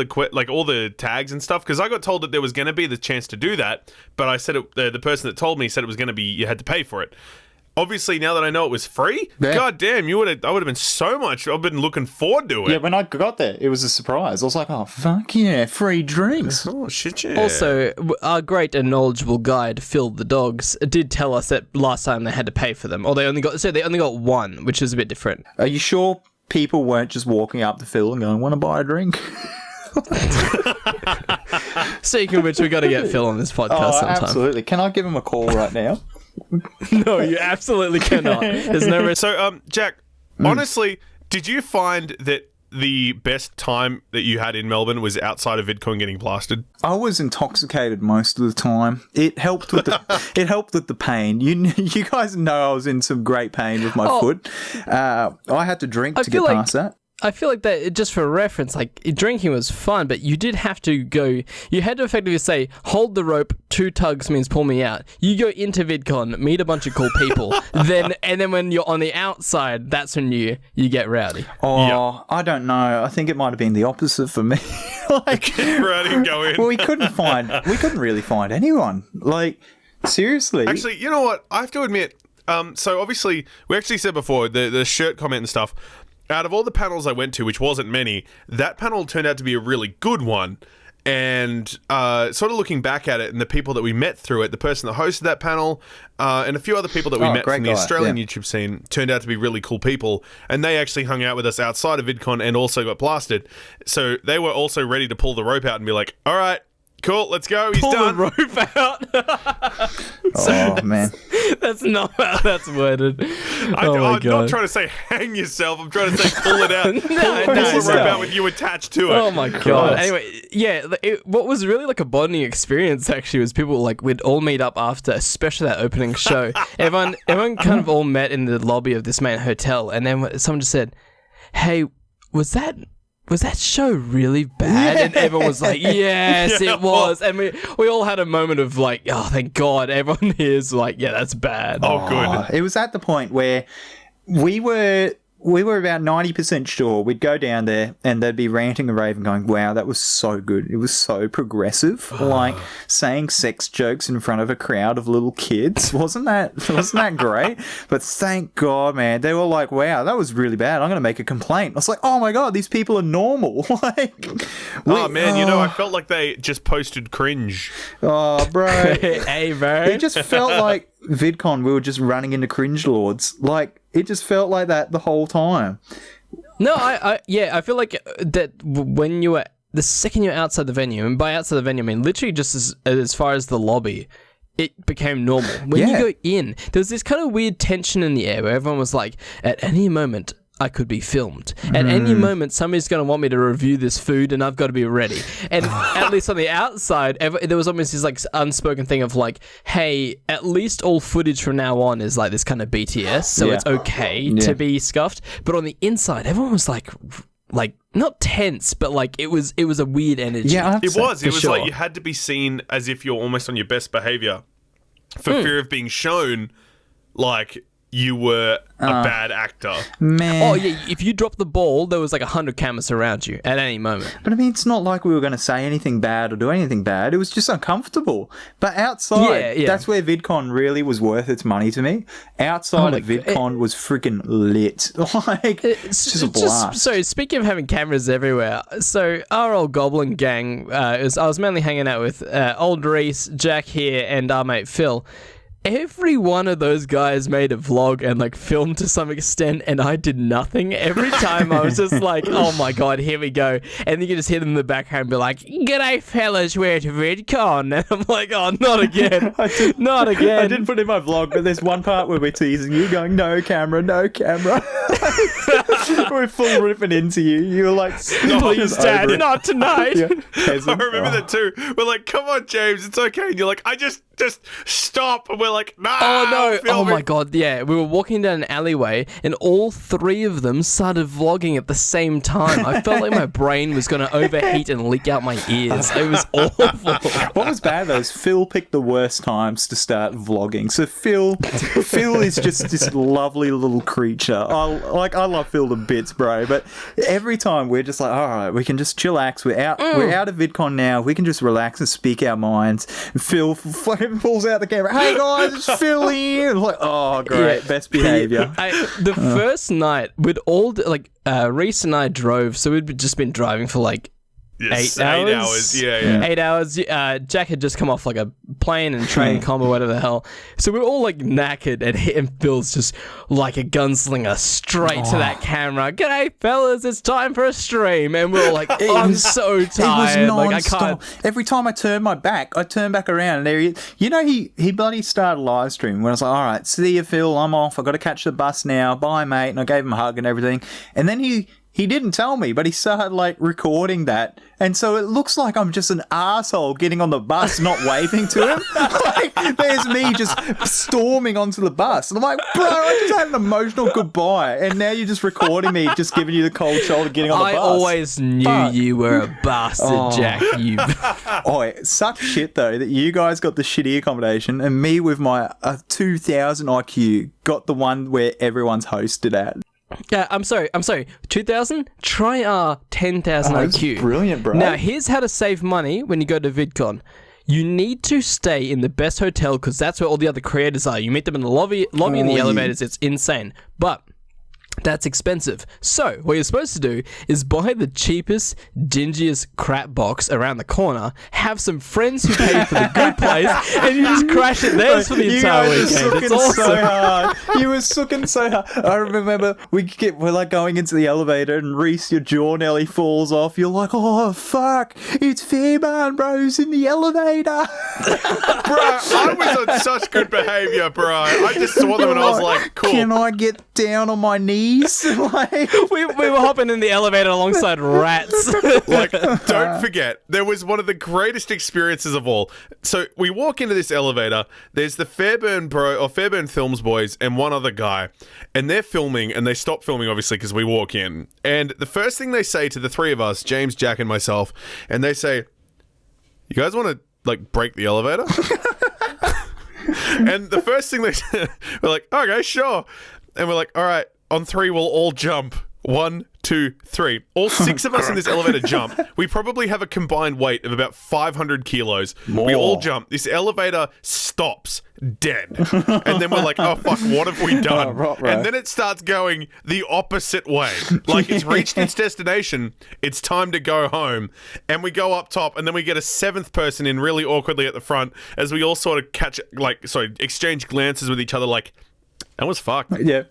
all the tags and stuff, because I got told that there was going to be the chance to do that, but I said the person that told me said it was going to be you had to pay for it. Obviously, now that I know it was free, Yeah. god damn, I would have been so much. I've been looking forward to it. Yeah, when I got there, it was a surprise. I was like, oh, fuck yeah, free drinks. Oh shit, yeah. Also, our great and knowledgeable guide, Phil the Dogs, did tell us that last time they had to pay for them, or they only got one, which is a bit different. Are you sure people weren't just walking up to Phil and going, want to buy a drink? Speaking of which, we got to get Phil on this podcast Oh, sometime. absolutely. Can I give him a call right now? No, you absolutely cannot. There's no risk. So, Jack, honestly, did you find that the best time that you had in Melbourne was outside of VidCon getting blasted? I was intoxicated most of the time. It helped with the pain. You guys know I was in some great pain with my foot. I had to drink to get feel like- past that. I feel like that, just for reference, like, drinking was fun, but you did have to go, you had to effectively say, hold the rope, 2 tugs means pull me out. You go into VidCon, meet a bunch of cool people, and then when you're on the outside, that's when you get rowdy. Oh, Yeah. I don't know. I think it might have been the opposite for me. Like, Ready, go in. well, we couldn't really find anyone. Like, seriously. Actually, you know what? I have to admit, so obviously, we actually said before, the shirt comment and stuff, out of all the panels I went to, which wasn't many, that panel turned out to be a really good one. And sort of looking back at it and the people that we met through it, the person that hosted that panel and a few other people that we met from the Australian YouTube scene turned out to be really cool people. And they actually hung out with us outside of VidCon and also got blasted. So they were also ready to pull the rope out and be like, all right, cool, let's go. He's done. Pull the rope out. Oh, man. That's not how that's worded. I'm not trying to say hang yourself. I'm trying to say pull it out. pull the rope out with you attached to it. Oh my god. Anyway, yeah, what was really like a bonding experience actually was people like we'd all meet up after, especially that opening show. Everyone kind of all met in the lobby of this main hotel, and then someone just said, "Hey, was that show really bad?" And everyone was like, yes, it was. And we all had a moment of like, oh, thank God. Everyone here is like, yeah, that's bad. Oh, good. It was at the point where we were about 90% sure we'd go down there and they'd be ranting and raving going, wow, that was so good. It was so progressive. Like saying sex jokes in front of a crowd of little kids. Wasn't that great? But thank God, man, they were like, wow, that was really bad. I'm going to make a complaint. I was like, oh my God, these people are normal. I felt like they just posted cringe. Oh, bro. Hey, bro. It just felt like VidCon, we were just running into cringe lords. Like, it just felt like that the whole time. No, I feel like that when you were, the second you're outside the venue, and by outside the venue, I mean literally just as far as the lobby, it became normal. When you go in, there was this kind of weird tension in the air where everyone was like, at any moment, I could be filmed. At any moment, somebody's going to want me to review this food and I've got to be ready. And at least on the outside, there was almost this like unspoken thing of like, hey, at least all footage from now on is like this kind of BTS, so it's okay to be scuffed. But on the inside, everyone was like not tense, but like it was a weird energy. Yeah, it was like you had to be seen as if you're almost on your best behavior for fear of being shown like you were a bad actor. Man. Oh, yeah, if you dropped the ball, there was like 100 cameras around you at any moment. But I mean, it's not like we were going to say anything bad or do anything bad. It was just uncomfortable. But outside, that's where VidCon really was worth its money to me. Outside of VidCon was freaking lit. Like, it's just a blast. So, speaking of having cameras everywhere, so our old Goblin gang, I was mainly hanging out with old Reese, Jack here, and our mate Phil. Every one of those guys made a vlog and like filmed to some extent, and I did nothing. Every time I was just like, oh my God, here we go. And then you just hear them in the background be like, g'day fellas, we're to VidCon. And I'm like, oh, not again. Not again. I didn't put in my vlog, but there's one part where we're teasing you going, no camera, no camera. We're full ripping into you. You were like, please dad, not tonight. I remember that too. We're like, come on James, it's okay. And you're like, I just stop. And we're like, nah. Oh no. Oh my God. Yeah. We were walking down an alleyway and all three of them started vlogging at the same time. I felt like my brain was going to overheat and leak out my ears. It was awful. What was bad though is Phil picked the worst times to start vlogging. So Phil is just this lovely little creature. I love Phil to bits, bro. But every time we're just like, all right, we can just chillax. We're out of VidCon now. We can just relax and speak our minds. And Phil fucking pulls out the camera. Hey guys, it's Phil here. Like, oh great, best behaviour. The first night we'd all Reese and I drove, so we'd just been driving for like 8 hours. 8 hours. Jack had just come off like a plane and train combo, whatever the hell. So we were all like knackered, and Phil's just like a gunslinger straight to that camera. G'day, fellas, it's time for a stream. And we were like, I'm so tired. It was like, I can't. Every time I turned my back, I turned back around, and there he bloody started live streaming when I was like, all right, see you, Phil, I'm off. I got to catch the bus now. Bye, mate. And I gave him a hug and everything. And then he didn't tell me, but he started like recording that. And so it looks like I'm just an arsehole getting on the bus, not waving to him. Like, there's me just storming onto the bus. And I'm like, bro, I just had an emotional goodbye. And now you're just recording me, just giving you the cold shoulder getting on the bus. I always knew you were a bastard, Jack. Such shit, though, that you guys got the shitty accommodation and me with my 2,000 IQ got the one where everyone's hosted at. Yeah, I'm sorry. 2,000? Try our 10,000 IQ. That's brilliant, bro. Now, here's how to save money when you go to VidCon. You need to stay in the best hotel because that's where all the other creators are. You meet them in the lobby in the elevators. It's insane. But That's expensive. So, what you're supposed to do is buy the cheapest, dingiest crap box around the corner, have some friends who pay for the good place, and you just crash at theirs for the entire weekend. It's awesome. So hard. You were sooking so hard. I remember we're like going into the elevator, and Reese, your jaw nearly falls off. You're like, oh, fuck. It's Fairbairn Bros in the elevator. Bro, I was on such good behaviour, bro. I just saw them and I was like, cool. Can I get down on my knees? Like, we were hopping in the elevator alongside rats. Like, don't forget, there was one of the greatest experiences of all. So we walk into this elevator. There's the Fairbairn Films boys and one other guy, and they're filming, and they stop filming obviously because we walk in. And the first thing they say to the three of us, James, Jack, and myself, and they say, "You guys want to like break the elevator?" And the first thing they said, we're like, "Okay, sure," and we're like, "All right. On three, we'll all jump. 1, 2, 3. All 6 of us in this elevator jump. We probably have a combined weight of about 500 kilos. More. We all jump. This elevator stops dead. And then we're like, oh, fuck, what have we done? Right. And then it starts going the opposite way. Like, it's reached its destination. It's time to go home. And we go up top, and then we get a 7th person in really awkwardly at the front as we all sort of exchange glances with each other like, that was fucked. Yeah.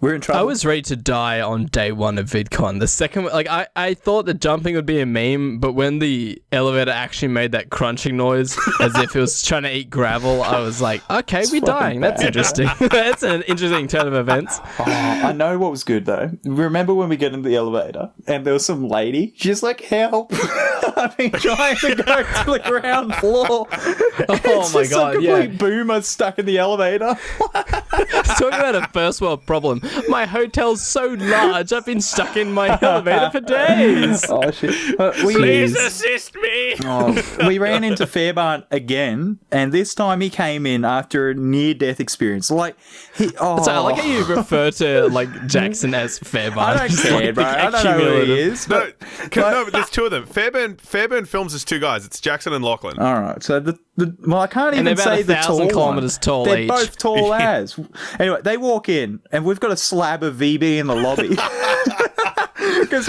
We're in trouble. I was ready to die on day one of VidCon. The second, like, I thought that jumping would be a meme, but when the elevator actually made that crunching noise as if it was trying to eat gravel, I was like, okay, we're dying. That's interesting. That's an interesting turn of events. Oh, I know what was good, though. Remember when we get into the elevator and there was some lady? She's like, help. I've been trying to go to the ground floor. Oh, my God, yeah. Complete boomer stuck in the elevator. Talking about a first world problem. My hotel's so large, I've been stuck in my elevator for days. Oh, shit. Please assist me. We ran into Fairbairn again, and this time he came in after a near-death experience. Like, So I like how you refer to like Jackson as Fairbairn. I don't care, bro. I don't know who he is. But there's 2 of them. Fairbairn Films is 2 guys. It's Jackson and Lachlan. All right, so well, I can't And even they're about say the tall 1,000 kilometers one. tall They're each. both tall as. Anyway, they walk in, and we've got a slab of VB in the lobby. Because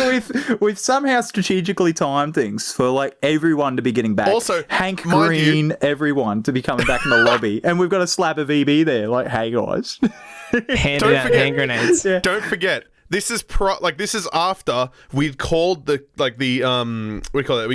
we've somehow strategically timed things for like everyone to be getting back. Also, Hank mind Green, everyone to be coming back in the lobby, and we've got a slab of VB there. Like, hey guys, Handing out hand grenades. Yeah. Don't forget, this is this is after we'd called we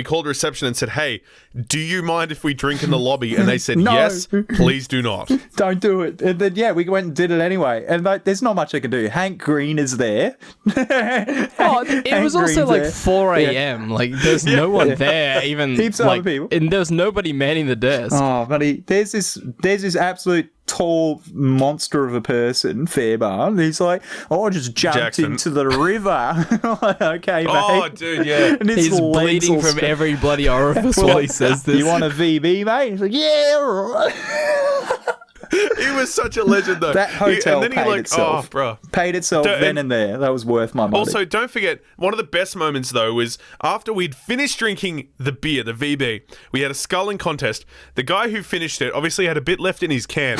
called reception and said, hey, do you mind if we drink in the lobby? And they said, No. yes, please do not. don't do it. And then we went and did it anyway. And like, there's not much I can do. Hank Green is there. Oh, it was also like 4 a.m. Like, there's no one there. Even Heaps of other people. And there's nobody manning the desk. Oh, buddy, there's this absolute tall monster of a person, Fairbairn. He's like, I just jumped Jackson. into the river. Like, okay, mate. Oh, dude, yeah. And his He's legs bleeding all from spread. every bloody orifice while he says this. You want a VB, mate? He's like, yeah, all right. He was such a legend, though. That hotel and then paid he itself. Oh, bro. Paid itself then and there. That was worth my money. Also, don't forget, one of the best moments, though, was after we'd finished drinking the beer, the VB, we had a sculling contest. The guy who finished it obviously had a bit left in his can,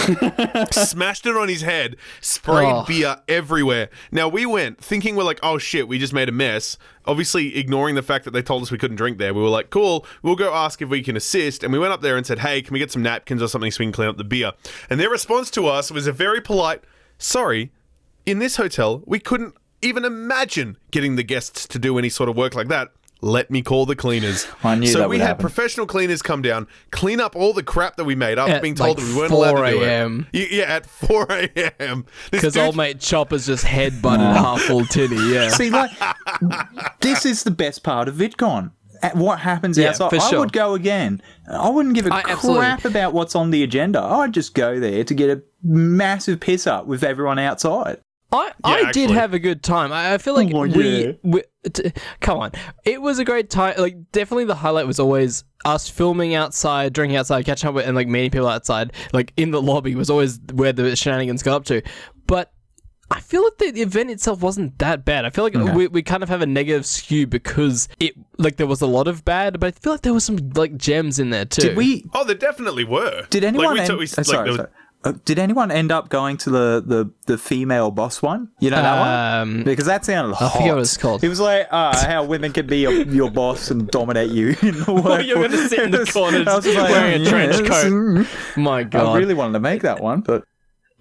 smashed it on his head, sprayed beer everywhere. Now, we went thinking we're like, oh, shit, we just made a mess. Obviously, ignoring the fact that they told us we couldn't drink there. We were like, cool, we'll go ask if we can assist. And we went up there and said, hey, can we get some napkins or something so we can clean up the beer? And their response to us was a very polite, sorry, in this hotel, we couldn't even imagine getting the guests to do any sort of work like that. Let me call the cleaners. I knew so that we would had happen. professional cleaners come down, clean up all the crap that we made after At, being told like, that we weren't 4 allowed to do a.m.. it. Yeah, at 4 a.m. This Because dude- old mate Chopper's just headbutted half full titty, yeah. See, like, this is the best part of VidCon. At what happens outside. for I sure. would go again. I wouldn't give a absolutely. crap about what's on the agenda. I'd just go there to get a massive piss up with everyone outside. I did actually. have a good time. I feel like Oh, yeah. come on. It was a great time. Like, definitely the highlight was always us filming outside, drinking outside, catching up with, and like meeting people outside. Like, in the lobby was always where the shenanigans got up to. But I feel like the event itself wasn't that bad. I feel like we kind of have a negative skew because it, like, there was a lot of bad, but I feel like there was some like gems in there too. Did we? Oh, there definitely were. Did anyone? Like, Sorry. Did anyone end up going to the female boss one? You know that one? Because that sounded hot. I forget what it's called. It was like how women can be your boss and dominate you in the workplace. You're going to sit in the corners wearing a trench coat. My God. I really wanted to make that one, but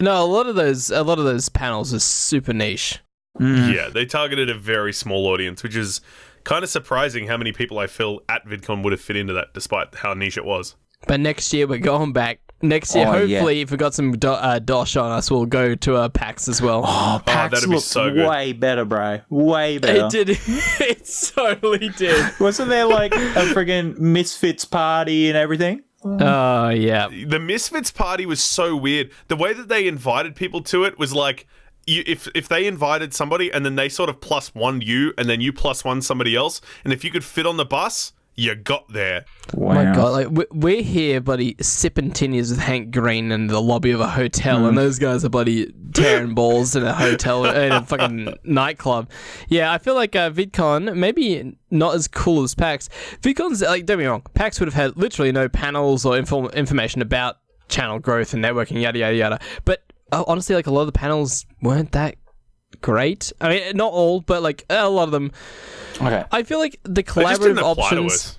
no, a lot of those panels are super niche. Yeah, they targeted a very small audience, which is kind of surprising how many people I feel at VidCon would have fit into that, despite how niche it was. But next year we're going back. Next year, hopefully, if we got some dosh on us, we'll go to PAX as well. PAX that'd be looked so good. way better, bro. Way better. It did. It totally did. Wasn't there like a friggin' Misfits party and everything? Oh, yeah. The Misfits party was so weird. The way that they invited people to it was like, if they invited somebody and then they sort of +1 you and then you +1 somebody else, and if you could fit on the bus, you got there. Wow. My God, like we're here, buddy, sipping tinnies with Hank Green in the lobby of a hotel, and those guys are bloody tearing balls in a hotel, in a fucking nightclub. Yeah, I feel like VidCon, maybe not as cool as PAX. VidCon's, like, don't be wrong, PAX would have had literally no panels or information about channel growth and networking, yada, yada, yada. But honestly, like, a lot of the panels weren't that great. I mean, not all, but like a lot of them. Okay. I feel like the collaborative options.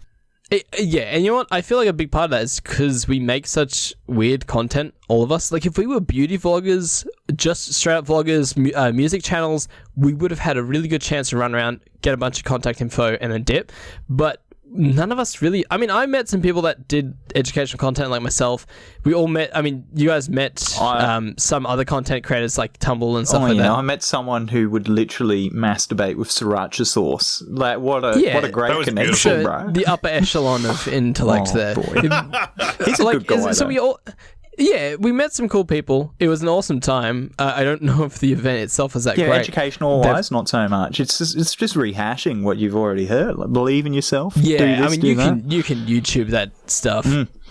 Yeah, and you know what? I feel like a big part of that is because we make such weird content, all of us. Like, if we were beauty vloggers, just straight up vloggers, music channels, we would have had a really good chance to run around, get a bunch of contact info, and then dip. But none of us really. I mean, I met some people that did educational content, like myself. We all met. I mean, you guys met some other content creators like Tumble and stuff like that. I met someone who would literally masturbate with sriracha sauce. Like, what a great connection, bro. The upper echelon of intellect there. Boy. He's a good guy. So we all. Yeah, we met some cool people. It was an awesome time. I don't know if the event itself was that great. Yeah, educational-wise, not so much. It's just rehashing what you've already heard. Like, believe in yourself. Yeah, do this, I mean, you can YouTube that stuff.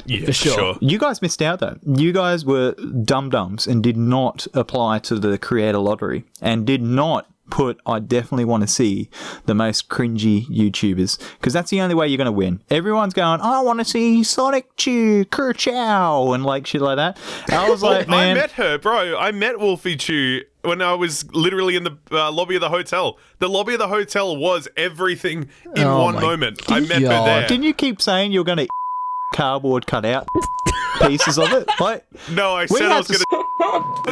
Yeah, for sure. You guys missed out, though. You guys were dum-dums and did not apply to the creator lottery and did not put, I definitely want to see the most cringy YouTubers, because that's the only way you're going to win. Everyone's going, I want to see Sonic Chew, Kerchow, and like shit like that. I was like, man. I met her, bro. I met Wolfie Chew when I was literally in the lobby of the hotel. The lobby of the hotel was everything in one moment. I met her there. Didn't you keep saying you're going to cardboard cutout pieces of it? Like, no, I said I was going to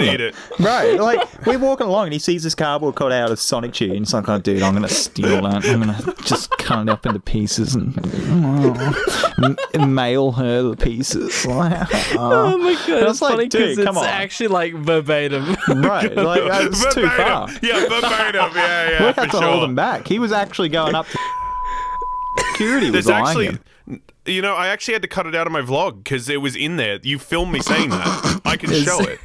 eat it. Right, like, we're walking along and he sees this cardboard cut out of Sonic Chew and he's like, oh, dude, I'm going to steal that. I'm going to just cut it up into pieces and mail her the pieces. Oh my God, it's like, funny because dude, come it's on. actually like verbatim. Right, like, it's too far. Yeah, verbatim. Yeah, We had to for hold sure. him back. He was actually going up to security was eyeing him. You know, I actually had to cut it out of my vlog because it was in there. You filmed me saying that. I can show it.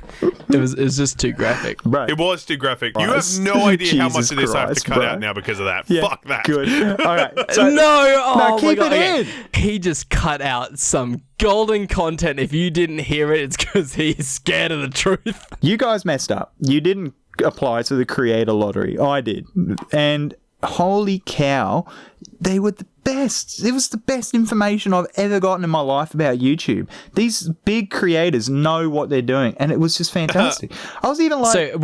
It was just too graphic. Right. It was too graphic. You have no idea how much of this I have to Christ, cut bro. out now because of that. Yeah, Fuck that. Good. All right. So, No, keep my God. it in. He just cut out some golden content. If you didn't hear it, it's because he's scared of the truth. You guys messed up. You didn't apply to the creator lottery. I did. And holy cow, they were the best. It was the best information I've ever gotten in my life about YouTube. These big creators know what they're doing, and it was just fantastic. I was even like... So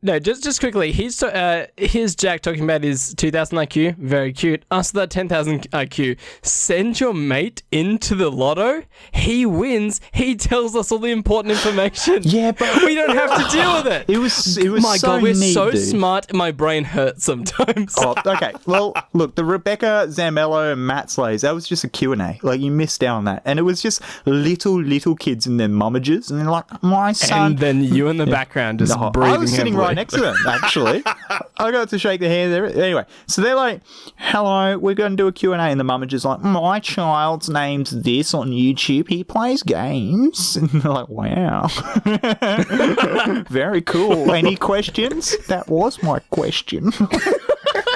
no, just quickly. Here's Jack talking about his 2,000 IQ. Very cute. Ask that 10,000 IQ. Send your mate into the lotto. He wins. He tells us all the important information. Yeah, but we don't have to deal with it. It was My so God, we're neat, so dude. smart. My brain hurts sometimes. Oh, okay. Well, look, the Rebecca Zambello and Matt Slays, that was just a Q&A. Like, you missed out on that. And it was just little kids in their mummages. And they're like, my son... And then you in the background just breathing I was sitting heavily. right next to them, actually. I got to shake their hand. Anyway, so they're like, hello, we're going to do a Q&A. And the mummager's like, my child's name's this on YouTube. He plays games. And they're like, wow. Very cool. Any questions? That was my question.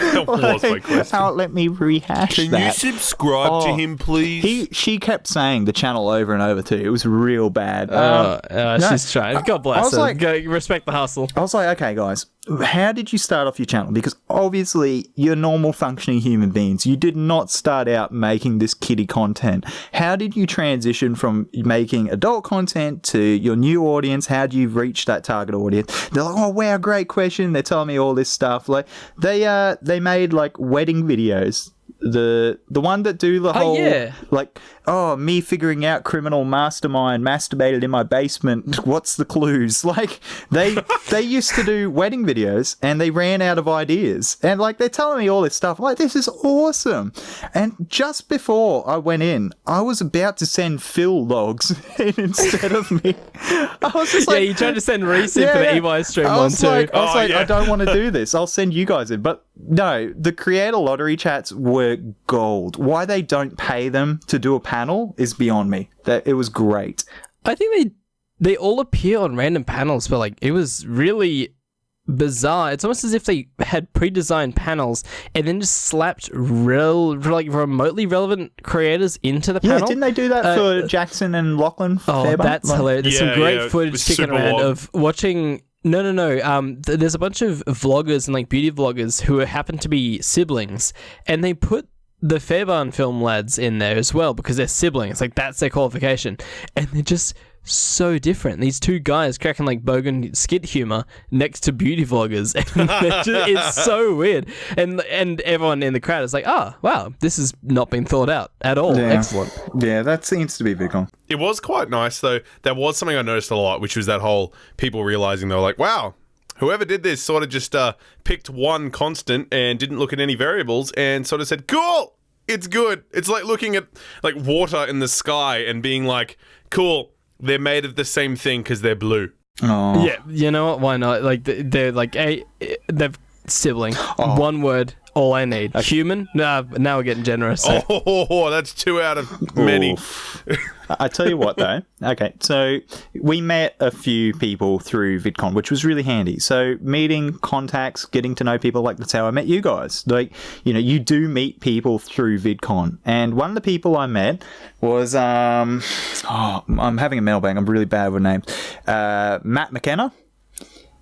That was my question. Let me rehash Can that. you subscribe to him, please? She kept saying the channel over and over too. It was real bad. She's trying. God I bless was her. like- Go, respect the hustle. I was like, okay, guys, how did you start off your channel? Because obviously you're normal functioning human beings. You did not start out making this kiddie content. How did you transition from making adult content to your new audience? How do you reach that target audience? They're like, oh wow, great question. They're telling me all this stuff. Like they made like wedding videos. The one that do the whole like, oh, me figuring out criminal mastermind masturbated in my basement, what's the clues? Like they used to do wedding videos and they ran out of ideas, and like they're telling me all this stuff. I'm like, this is awesome. And just before I went in, I was about to send Phil logs instead of me. I was just like, you tried to send Reese in for the EY stream one too. I don't want to do this. I'll send you guys in. But no, the creator lottery chats were gold. Why they don't pay them to do a panel is beyond me. That it was great. I think they all appear on random panels, but like it was really bizarre. It's almost as if they had pre-designed panels and then just slapped remotely relevant creators into the panel. Yeah, didn't they do that for Jackson and Lachlan? Oh, that's hilarious. There's some great footage kicking around of watching. No. There's a bunch of vloggers and like beauty vloggers who happen to be siblings, and they put the Fairbairn film lads in there as well because they're siblings. Like that's their qualification, and they're just so different. These two guys cracking like bogan skit humor next to beauty vloggers, and it's so weird. And everyone in the crowd is like, "Oh, wow, this has not been thought out at all." Yeah. Excellent. Yeah, that seems to be VidCon. It was quite nice though. There was something I noticed a lot, which was that whole people realizing they were like, "Wow, whoever did this sort of just picked one constant and didn't look at any variables and sort of said, cool, it's good." It's like looking at like water in the sky and being like, cool, they're made of the same thing because they're blue. Oh. Yeah, you know what? Why not? Like they're like they're sibling. One word, all I need. Human? Nah, now we're getting generous. So. Oh, that's 2 out of many. I tell you what, though. Okay, so we met a few people through VidCon, which was really handy. So meeting contacts, getting to know people, like that's how I met you guys. Like, you know, you do meet people through VidCon. And one of the people I met was, I'm having a mailbag. I'm really bad with names. Matt McKenna.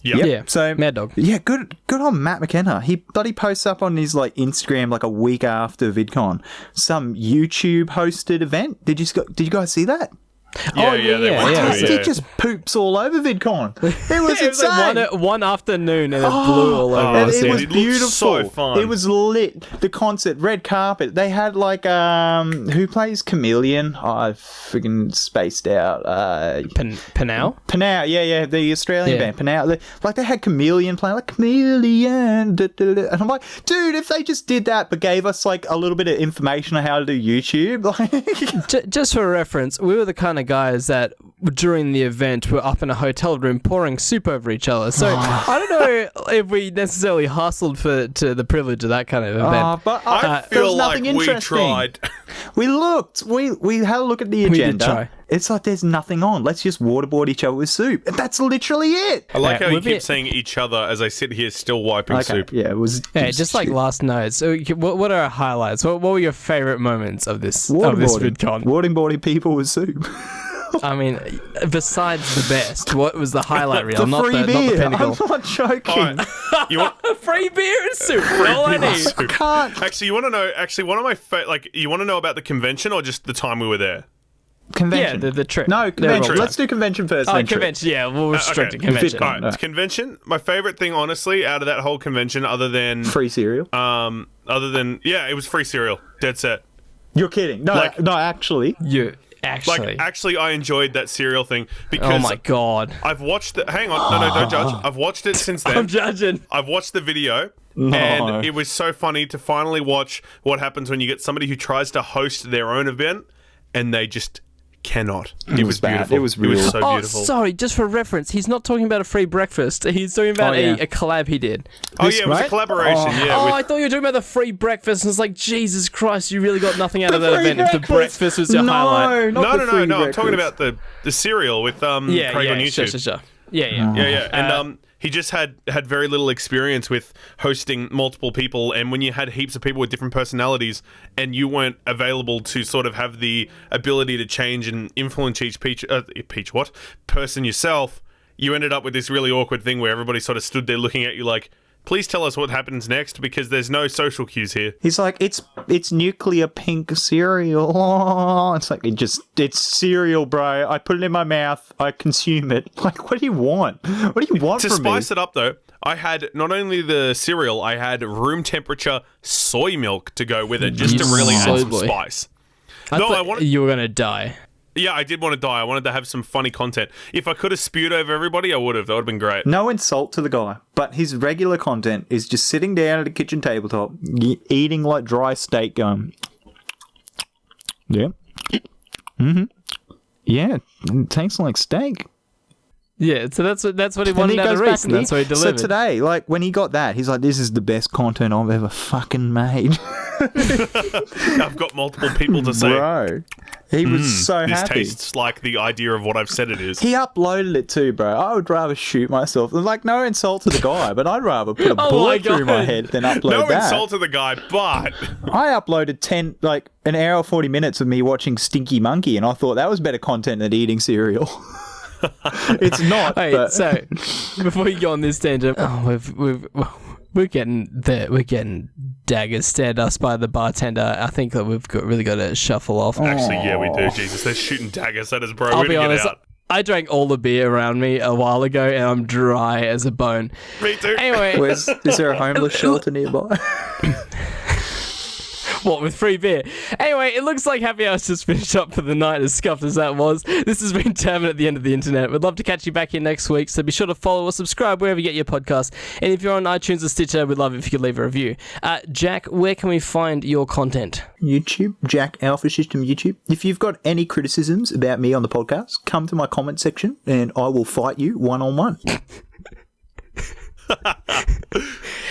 Yep. Yeah, so Mad Dog. Yeah, good on Matt McKenna. He bloody posts up on his like Instagram like a week after VidCon some YouTube hosted event. Did you guys see that? He just poops all over VidCon. It was insane. Like one afternoon and it blew all over. And it was beautiful. So fun. It was lit. The concert, red carpet. They had like who plays Chameleon? Oh, I freaking spaced out. Panau? Panau, yeah, the Australian band Panau. They had Chameleon playing like Chameleon, and I'm like, dude, if they just did that but gave us like a little bit of information on how to do YouTube, like just for reference, we were the kind of guys that during the event were up in a hotel room pouring soup over each other. So I don't know if we necessarily hustled to the privilege of that kind of event. But I feel like we tried. We looked. We had a look at the agenda. We did try. It's like there's nothing on. Let's just waterboard each other with soup. And that's literally it. I like how you keep saying each other as I sit here still wiping soup. Yeah, it was just like last night. So what are our highlights? What were your favourite moments of this VidCon? Waterboarding people with soup. I mean, besides the best, what was the highlight reel? Not the pinnacle. I'm not joking. Right. You want free beer and soup? All I need. I can't. Actually, you want to know? Actually, one of my you want to know about the convention or just the time we were there? Convention. Yeah, the trip. No, convention. Let's do convention first. Oh, convention. Yeah, we'll restrict to convention. All right, convention. My favorite thing, honestly, out of that whole convention, other than free cereal. It was free cereal. Dead set. You're kidding? No, actually. Actually, I enjoyed that cereal thing because oh my god, I've watched it. Hang on, no, don't judge. I've watched it since then. I'm judging. I've watched the video, No. and it was so funny to finally watch what happens when you get somebody who tries to host their own event and they just cannot. It was beautiful. It was real. It was so beautiful. Oh, sorry, just for reference, he's not talking about a free breakfast. He's talking about a collab he did. It was a collaboration. I thought you were talking about the free breakfast. And it's like, Jesus Christ, you really got nothing out of that event if the breakfast was your highlight. No. I'm talking about the cereal with Craig on YouTube. Sure. Yeah. And he just had very little experience with hosting multiple people, and when you had heaps of people with different personalities and you weren't available to sort of have the ability to change and influence each person yourself, you ended up with this really awkward thing where everybody sort of stood there looking at you like, please tell us what happens next because there's no social cues here. He's like, it's nuclear pink cereal. Oh, it's like, it's cereal, bro. I put it in my mouth. I consume it. Like, what do you want? What do you want from me? To spice it up, though, I had not only the cereal, I had room temperature soy milk to go with it just to really add some spice. I thought you were going to die. Yeah, I did want to die. I wanted to have some funny content. If I could have spewed over everybody, I would have. That would have been great. No insult to the guy, but his regular content is just sitting down at a kitchen tabletop, eating like dry steak, going, yeah. Mm-hmm. Yeah, it tastes like steak. Yeah, so that's what he wanted out of Reese, and that's what he delivered. So today, like, when he got that, he's like, this is the best content I've ever fucking made. I've got multiple people to say. Bro, he was so this happy. This tastes like the idea of what I've said it is. He uploaded it too, bro. I would rather shoot myself. Like, no insult to the guy, but I'd rather put a bullet through my head than upload no that. No insult to the guy, but... I uploaded an hour 40 minutes of me watching Stinky Monkey, and I thought that was better content than eating cereal. It's not. Hey, but... So before you go on this tangent, we're getting daggers stared at us by the bartender. I think that we've really got to shuffle off. Actually, yeah, we do. Jesus, they're shooting daggers at us, bro. I'll be honest. I drank all the beer around me a while ago, and I'm dry as a bone. Me too. Anyway, is there a homeless shelter nearby? What, with free beer? Anyway, it looks like Happy Hour's just finished up for the night, as scuffed as that was. This has been Tavern at the end of the internet. We'd love to catch you back here next week, so be sure to follow or subscribe wherever you get your podcast. And if you're on iTunes or Stitcher, we'd love it if you could leave a review. Jack, where can we find your content? YouTube, Jack AlphaSystem YouTube. If you've got any criticisms about me on the podcast, come to my comment section and I will fight you one-on-one.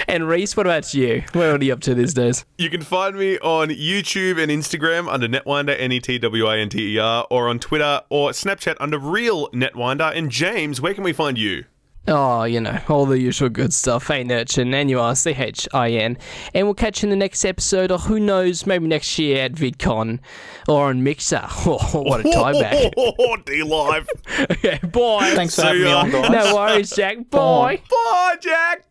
And Reese, what about you? Where are you up to these days? You can find me on YouTube and Instagram under Netwinder, Netwinder, or on Twitter or Snapchat under Real Netwinder. And James, where can we find you? Oh, you know, all the usual good stuff. Hey, Nurchin, NURCHIN. And we'll catch you in the next episode, or who knows, maybe next year at VidCon or on Mixer. Oh, what a tie back. D-Live. Okay, bye. Thanks for having me on, guys. No worries, Jack. Bye. Bye, Jack.